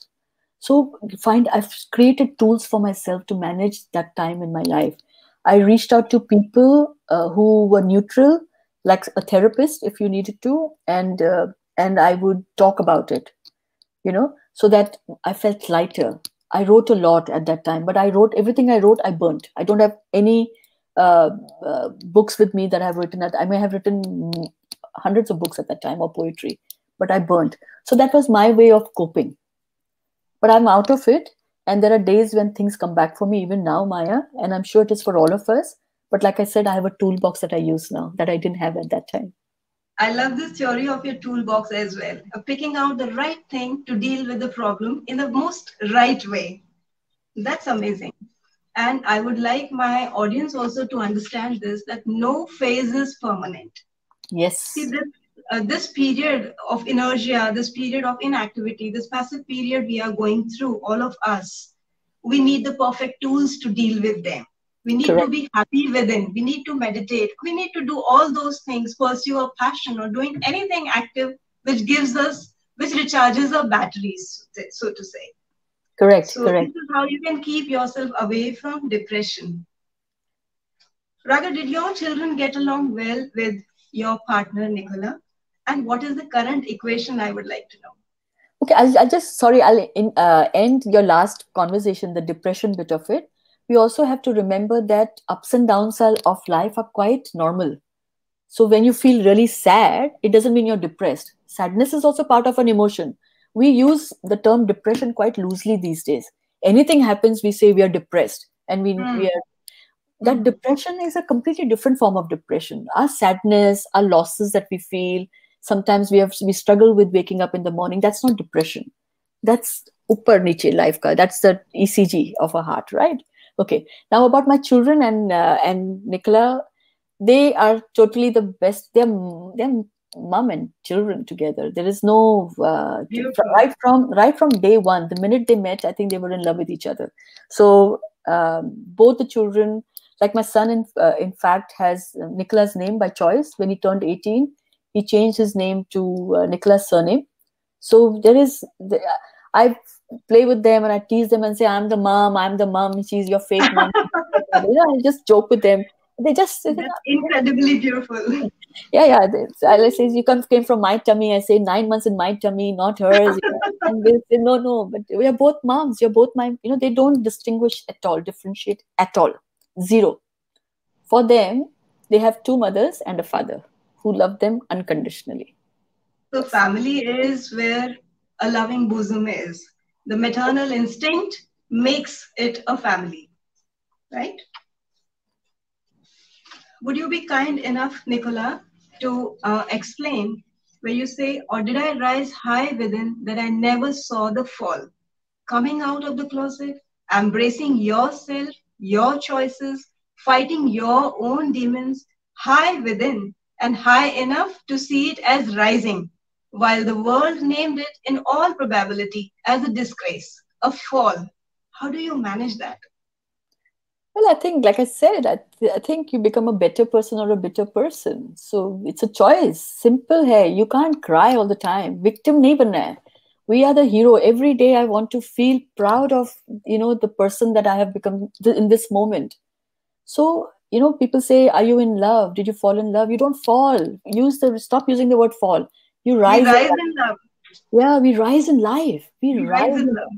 So I've created tools for myself to manage that time in my life. I reached out to people who were neutral, like a therapist, if you needed to, and I would talk about it, so that I felt lighter. I wrote a lot at that time, but everything I wrote, I burnt. I don't have any books with me that I've written. I may have written hundreds of books at that time, or poetry, but I burnt. So that was my way of coping. But I'm out of it. And there are days when things come back for me, even now, Maya, and I'm sure it is for all of us. But like I said, I have a toolbox that I use now that I didn't have at that time. I love this theory of your toolbox as well, of picking out the right thing to deal with the problem in the most right way. That's amazing. And I would like my audience also to understand this, that no phase is permanent. Yes. See, this period of inertia, this period of inactivity, this passive period we are going through, all of us, we need the perfect tools to deal with them. We need Correct. to be happy within. We need to meditate. We need to do all those things, pursue a passion or doing anything active which recharges our batteries, so to say. Correct. So Correct. this is how you can keep yourself away from depression. Raga, did your children get along well with your partner, Nicola? And what is the current equation, I would like to know? Okay, I'll just, sorry, I'll end your last conversation, the depression bit of it. We also have to remember that ups and downs of life are quite normal. So when you feel really sad, it doesn't mean you're depressed. Sadness is also part of an emotion. We use the term depression quite loosely these days. Anything happens, we say we are depressed. And we are, that depression is a completely different form of depression. Our sadness, our losses that we feel, sometimes we struggle with waking up in the morning. That's not depression. That's upper niche life ka. That's the ECG of a heart, right? Okay. Now about my children and Nicola, they are totally the best. They're mom and children together. There is no right from day one. The minute they met, I think they were in love with each other. So both the children, like my son, in fact, has Nicola's name by choice. When he turned 18, he changed his name to Nicola's surname. So I play with them and I tease them and say, I'm the mom, she's your fake mom. I just joke with them. That's incredibly beautiful. Yeah. I say, you came from my tummy. I say 9 months in my tummy, not hers. And they say, no, but we are both moms. You're both my, they don't distinguish at all, differentiate at all. Zero. For them, they have two mothers and a father who love them unconditionally. So family is where a loving bosom is. The maternal instinct makes it a family, right? Would you be kind enough, Nicola, to explain where you say, or did I rise high within that I never saw the fall? Coming out of the closet, embracing yourself, your choices, fighting your own demons, high within and high enough to see it as rising, while the world named it in all probability as a disgrace, a fall. How do you manage that? Well, I think, like I said, I think you become a better person or a bitter person. So it's a choice. Simple hai. You can't cry all the time. Victim nahi banna hai. We are the hero. Every day I want to feel proud of, the person that I have become in this moment. So, people say, are you in love? Did you fall in love? You don't fall. Stop using the word fall. You rise. We rise in love. Yeah, we rise in life. We rise in love.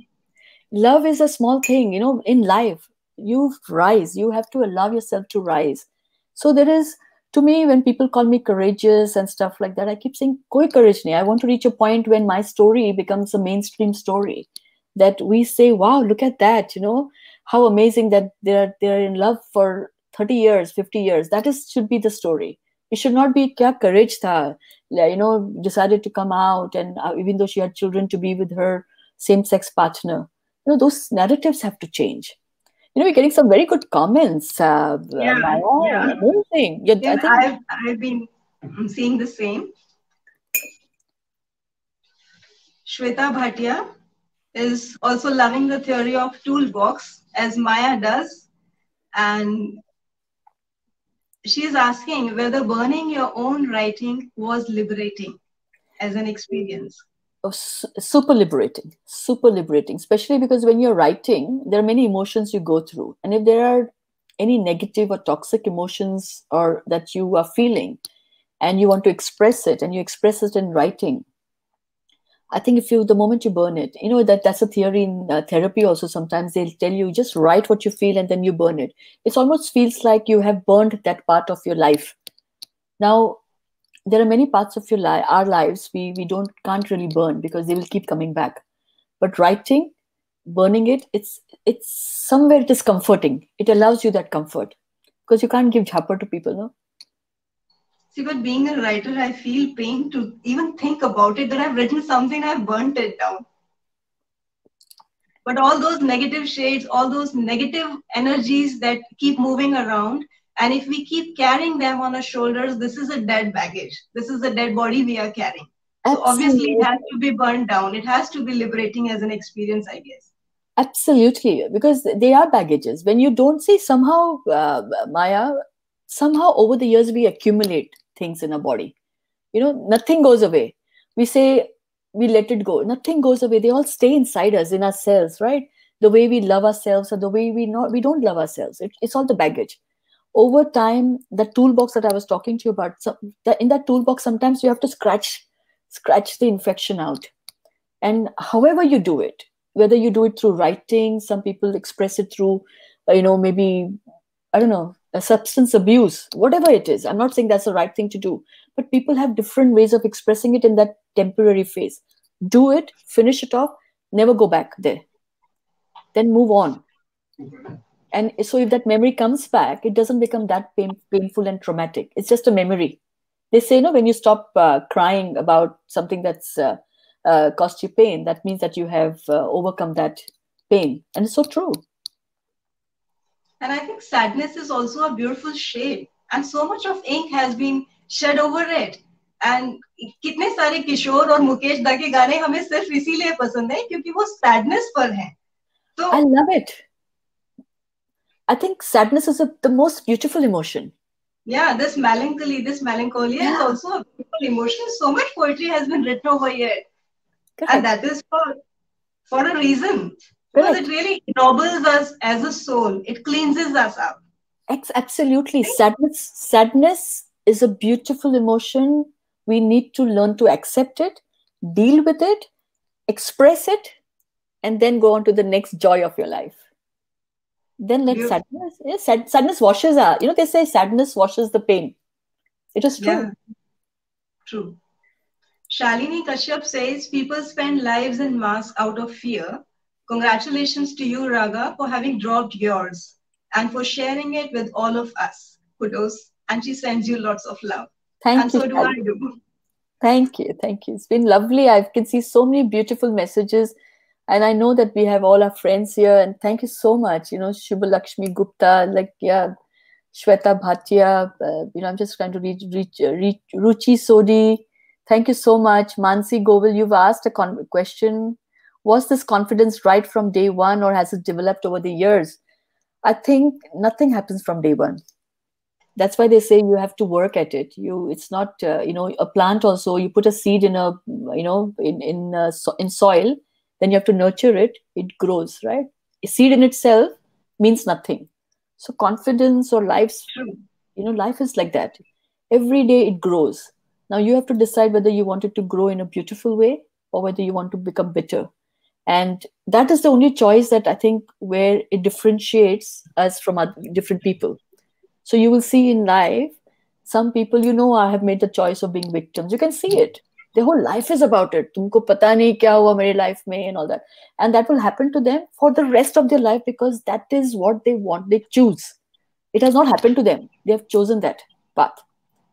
Love is a small thing, in life. You rise. You have to allow yourself to rise. So there is, to me, when people call me courageous and stuff like that, I keep saying, koi courage nahi. I want to reach a point when my story becomes a mainstream story. That we say, wow, look at that, how amazing that they're in love for 30 years, 50 years. That should be the story. It should not be kya courage tha, decided to come out, and even though she had children, to be with her same-sex partner. Those narratives have to change. We're getting some very good comments. Yeah. Amazing. Yeah, I think I've been seeing the same. Shweta Bhatia is also loving the theory of toolbox as Maya does. And She's asking whether burning your own writing was liberating as an experience. Oh, super liberating, especially because when you're writing, there are many emotions you go through. And if there are any negative or toxic emotions or that you are feeling and you want to express it and you express it in writing, I think if you, the moment you burn it, you know, that's a theory in therapy also. Sometimes they'll tell you just write what you feel and then you burn it. It almost feels like you have burned that part of your life. Now, there are many parts of our lives we don't can't really burn because they will keep coming back. But writing, burning it, it's somewhere it is comforting. It allows you that comfort because you can't give jhapper to people, no? See, but being a writer, I feel pain to even think about it that I've written something, I've burnt it down. But all those negative shades, all those negative energies that keep moving around, and if we keep carrying them on our shoulders, this is a dead baggage. This is a dead body we are carrying. So obviously, it Absolutely. has to be burned down. It has to be liberating as an experience, I guess. Absolutely, because they are baggages. When you don't see somehow, Maya, somehow over the years we accumulate things in our body. You know, nothing goes away. We say we let it go. Nothing goes away. They all stay inside us, in our cells, right? The way we love ourselves or the way we don't love ourselves. It's all the baggage. Over time, the toolbox that I was talking to you about, in that toolbox, sometimes you have to scratch the infection out. And however you do it, whether you do it through writing, some people express it through, maybe, I don't know, a substance abuse, whatever it is. I'm not saying that's the right thing to do, but people have different ways of expressing it in that temporary phase. Do it, finish it off, never go back there. Then move on. And so if that memory comes back, it doesn't become that painful and traumatic. It's just a memory. They say, when you stop crying about something that's caused you pain, that means that you have overcome that pain. And it's so true. And I think sadness is also a beautiful shade. And so much of ink has been shed over it. And कितने सारे किशोर और मुकेश दा के गाने हमें सिर्फ इसीलिए पसंद है क्योंकि वो सैडनेस पर हैं. तो I love it. I think sadness is the most beautiful emotion. Yeah, this melancholia is also a beautiful emotion. So much poetry has been written over here. Correct. And that is for a reason. Because it really ennobles us as a soul. It cleanses us up. Absolutely. Sadness is a beautiful emotion. We need to learn to accept it, deal with it, express it, and then go on to the next joy of your life. Then let sadness. Yes, sadness washes out. They say sadness washes the pain. It is true. Yeah. True. Shalini Kashyap says people spend lives in masks out of fear. Congratulations to you, Raga, for having dropped yours and for sharing it with all of us. Kudos. And she sends you lots of love. Thank you. And so do I do. Thank you. Thank you. It's been lovely. I can see so many beautiful messages. And I know that we have all our friends here. And thank you so much. Shubha Lakshmi Gupta, Shweta Bhatia. I'm just trying to reach Ruchi Sodi. Thank you so much. Mansi Govil, you've asked a question. Was this confidence right from day one or has it developed over the years? I think nothing happens from day one. That's why they say you have to work at it. It's not, a plant also, you put a seed in in soil, then you have to nurture it, it grows, right? A seed in itself means nothing. So confidence or life is like that. Every day it grows. Now you have to decide whether you want it to grow in a beautiful way or whether you want to become bitter. And that is the only choice that I think where it differentiates us from other, different people. So you will see in life, some people, I have made the choice of being victims. You can see it. Their whole life is about it. Tumko pata nahi kya hua mere life mein and all that. And that will happen to them for the rest of their life because that is what they want. They choose. It has not happened to them. They have chosen that path.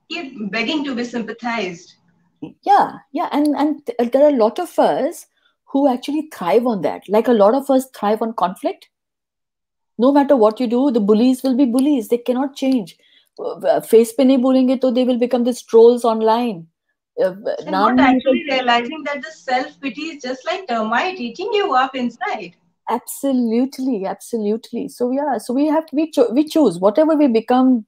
Keep begging to be sympathized. Yeah. And there are a lot of us who actually thrive on that. Like a lot of us thrive on conflict. No matter what you do, the bullies will be bullies. They cannot change. Face pe nahi bolenge to they will become these trolls online. And not actually realizing that the self-pity is just like termite eating you up inside. Absolutely, absolutely. So yeah, so we choose whatever we become.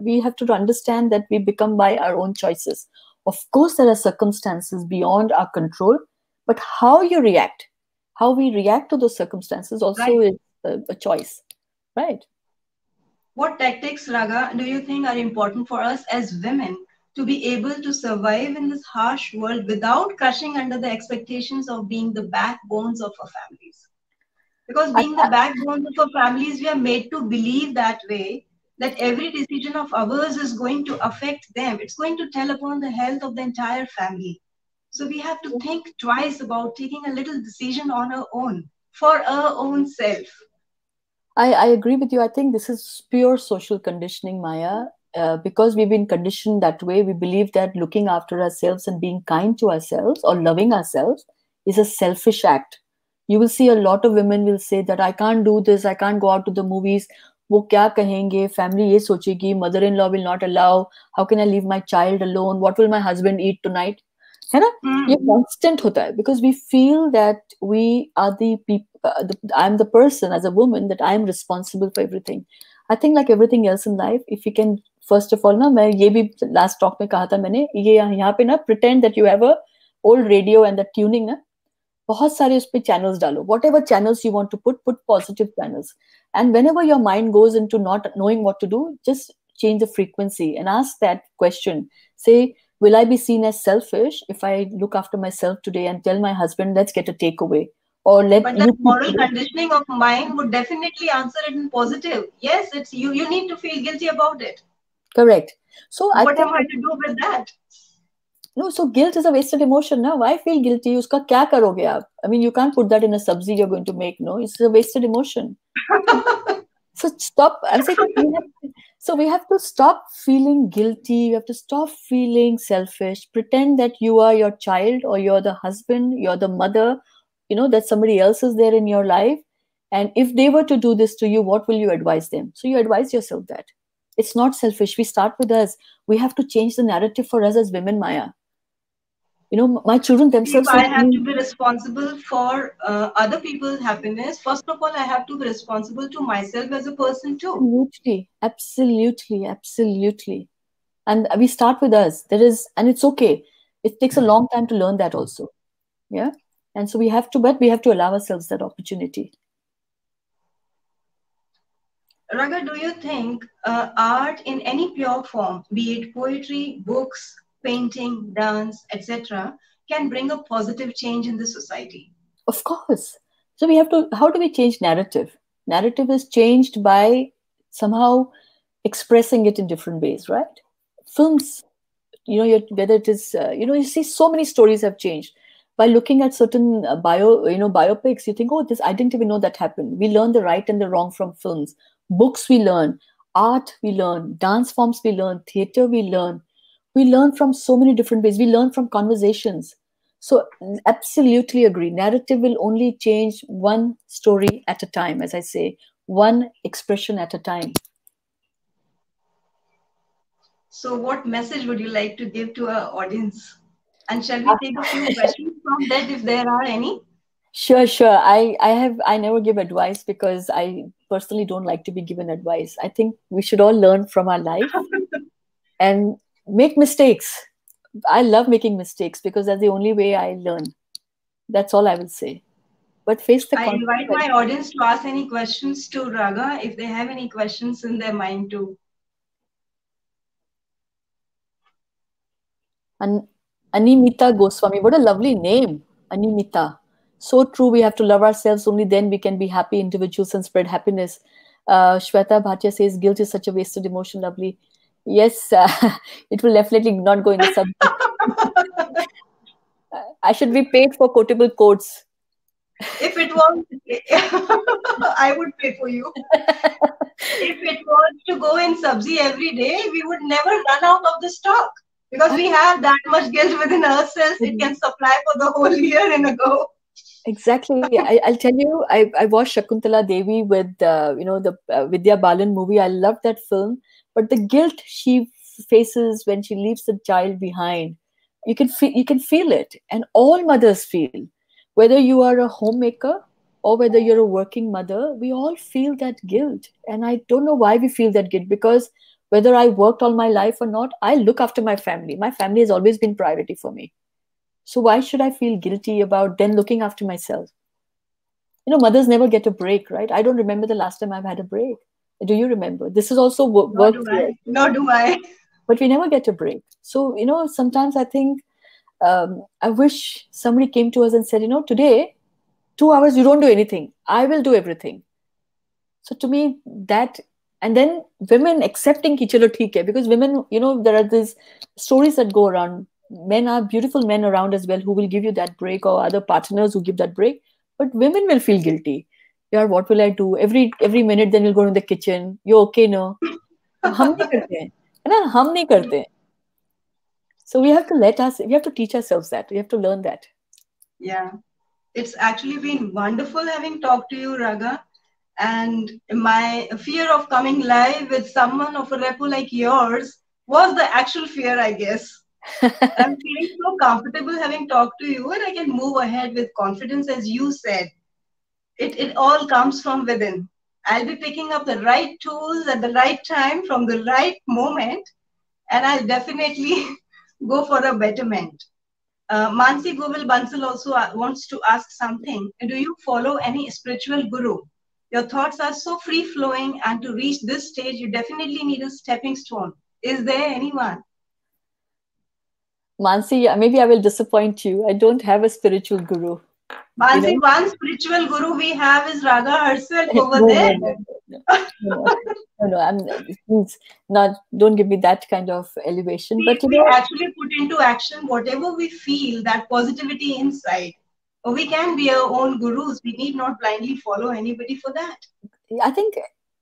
We have to understand that we become by our own choices. Of course, there are circumstances beyond our control, but how we react to those circumstances also Right. is a choice, right? What tactics, Raga, do you think are important for us as women to be able to survive in this harsh world without crushing under the expectations of being the backbones of our families? Because I, being the backbones of our families, we are made to believe that way, that every decision of ours is going to affect them. It's going to tell upon the health of the entire family. So we have to think twice about taking a little decision on our own, for our own self. I agree with you. I think this is pure social conditioning, Maya. Because we've been conditioned that way, we believe that looking after ourselves and being kind to ourselves or loving ourselves is a selfish act. You will see a lot of women will say that I can't do this, I can't go out to the movies. वो क्या कहेंगे, family ये सोचेगी, mother-in-law will not allow, how can I leave my child alone, what will my husband eat tonight, है ना? ये Hmm. constant होता है because we feel that we are the people, I'm the person as a woman that I'm responsible for everything. I think like everything else in life, if we can first of all ना, मैं ये भी last talk में कहा था मैंने, ये यहाँ पे ना pretend that you have a old radio and the tuning ना, बहुत सारे उस पे channels डालो, whatever channels you want to put positive channels, and whenever your mind goes into not knowing what to do, just change the frequency and ask that question. Say, will I be seen as selfish if I look after myself today and tell my husband, let's get a takeaway, or let But that you moral conditioning of mind would definitely answer it in positive. Yes, it's you. You need to feel guilty about it. correct. So I What am think I to do with that? no, so guilt is a wasted emotion now. Why feel guilty? उसका क्या करोगे आप? I mean, you can't put that in a sabzi you're going to make. No, it's a wasted emotion. So stop. I'm saying so we have to stop feeling guilty. You have to stop feeling selfish. Pretend that you are your child or you're the husband, you're the mother, that somebody else is there in your life. And if they were to do this to you, what will you advise them? So you advise yourself that. It's not selfish. We start with us. We have to change the narrative for us as women, Maya. My children If themselves say I to have to me, be responsible for other people's happiness, first of all, I have to be responsible to myself as a person too. absolutely, absolutely, absolutely. And we start with us. And it's okay. It takes a long time to learn that also. Yeah. And so but we have to allow ourselves that opportunity. Raga, do you think art in any pure form, be it poetry, books, painting, dance, etc., can bring a positive change in the society? Of course. So how do we change narrative? Narrative is changed by somehow expressing it in different ways, right? Films, whether it is, you see so many stories have changed. By looking at certain biopics, you think, oh, I didn't even know that happened. We learn the right and the wrong from films. Books we learn, art we learn, dance forms we learn, theater we learn. We learn from so many different ways. We learn from conversations. So absolutely agree. Narrative will only change one story at a time, as I say, one expression at a time. So, what message would you like to give to our audience? And shall we take a few questions from that if there are any? Sure, sure. I never give advice because I personally don't like to be given advice. I think we should all learn from our life and make mistakes. I love making mistakes because that's the only way I learn. That's all I will say. But face the I invite consequences. my audience to ask any questions to Raga if they have any questions in their mind too. And Animita Goswami, what a lovely name, Animita. So true. We have to love ourselves. Only then we can be happy individuals and spread happiness. Shweta Bhatia says guilt is such a wasted emotion. Lovely. Yes, it will definitely not go in the subject. I should be paid for quotable quotes. If it was, I would pay for you. If it was to go in Sabzi every day, we would never run out of the stock because we have that much guilt within ourselves. It can supply for the whole year in a go. Exactly. I'll tell you, I watched Shakuntala Devi with the Vidya Balan movie. I love that film, but the guilt she faces when she leaves the child behind, you can feel it, and all mothers feel, whether you are a homemaker or whether you're a working mother, we all feel that guilt. And I don't know why we feel that guilt, because whether I worked all my life or not, I look after my family. My family has always been priority for me. So why should I feel guilty about then looking after myself? Mothers never get a break, right? I don't remember the last time I've had a break. Do you remember? This is also Nor work do for us. I. Nor do I. But we never get a break. So, sometimes I think I wish somebody came to us and said, today, 2 hours, you don't do anything. I will do everything. So to me, that, and then women accepting ki chalo theek hai, because women, there are these stories that go around. Men are beautiful men around as well who will give you that break, or other partners who give that break. But women will feel guilty. Yaar, what will I do? Every minute, then you'll go in the kitchen. You okay, no? हम नहीं करते हैं, है ना? हम नहीं करते हैं. So we have to teach ourselves that. We have to learn that. Yeah. It's actually been wonderful having talked to you, Raga. And my fear of coming live with someone of a repo like yours was the actual fear, I guess. I'm feeling so comfortable having talked to you, and I can move ahead with confidence, as you said. It all comes from within. I'll be picking up the right tools at the right time from the right moment, and I'll definitely go for a betterment. Mansi Govil Bansal also wants to ask something. Do you follow any spiritual guru? Your thoughts are so free flowing, and to reach this stage, you definitely need a stepping stone. Is there anyone? Mansi, maybe I will disappoint you. I don't have a spiritual guru. Mansi, one spiritual guru we have is Raga herself over there. No, please, don't give me that kind of elevation. But we actually put into action whatever we feel, that positivity inside. We can be our own gurus. We need not blindly follow anybody for that. I think,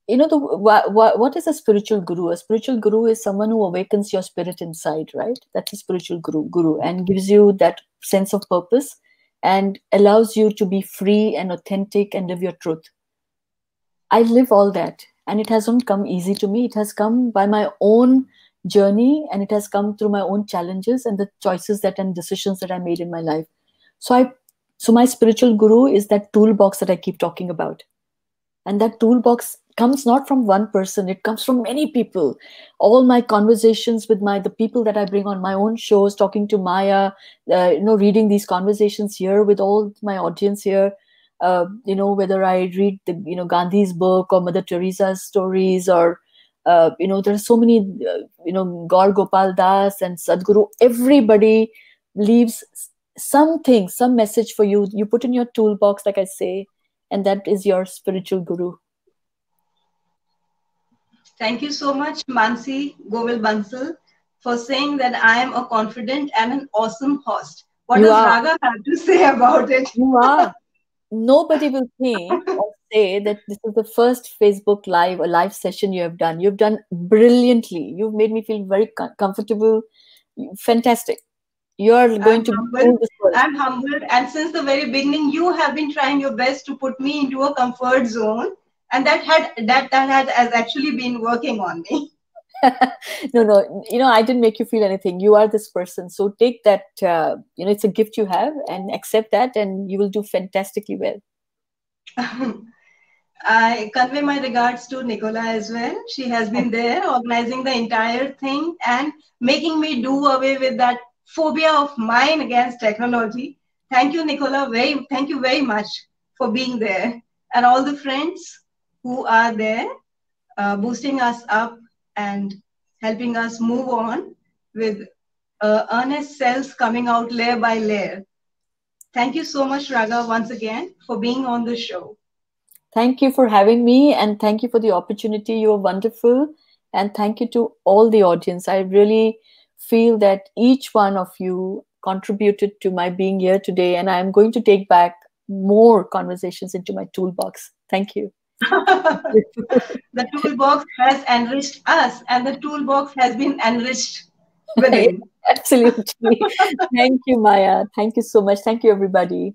what is a spiritual guru? A spiritual guru is someone who awakens your spirit inside, right? That's a spiritual guru, and gives you that sense of purpose and allows you to be free and authentic and live your truth. I live all that, and it hasn't come easy to me. It has come by my own journey, and it has come through my own challenges and the choices and decisions that I made in my life. So my spiritual guru is that toolbox that I keep talking about. And that toolbox comes not from one person, it comes from many people. All my conversations with the people that I bring on my own shows, talking to Maya, reading these conversations here with all my audience here, whether I read Gandhi's book or Mother Teresa's stories, or there are so many, Gaur Gopal Das and Sadhguru. Everybody leaves something, some message for you. You put in your toolbox, like I say, and that is your spiritual guru. Thank you so much, Mansi Govil Bansal, for saying that I am a confident and an awesome host. What does Raga have to say about it? You are. Nobody will think or say that this is the first Facebook live session you have done. You've done brilliantly. You've made me feel very comfortable. Fantastic. You're going to humble. I'm humbled. And since the very beginning, you have been trying your best to put me into a comfort zone. And that has actually been working on me. No, I didn't make you feel anything. You are this person. So take that, it's a gift you have, and accept that, and you will do fantastically well. I convey my regards to Nicola as well. She has been there organizing the entire thing and making me do away with that phobia of mine against technology. Thank you, Nicola. Thank you very much for being there. And all the friends who are there, boosting us up and helping us move on with earnest cells coming out layer by layer. Thank you so much, Raga, once again, for being on the show. Thank you for having me, and thank you for the opportunity. You are wonderful. And thank you to all the audience. I really feel that each one of you contributed to my being here today, and I'm going to take back more conversations into my toolbox. Thank you. The toolbox has enriched us, and the toolbox has been enriched within. Absolutely. Thank you, Maya. Thank you so much. Thank you, everybody.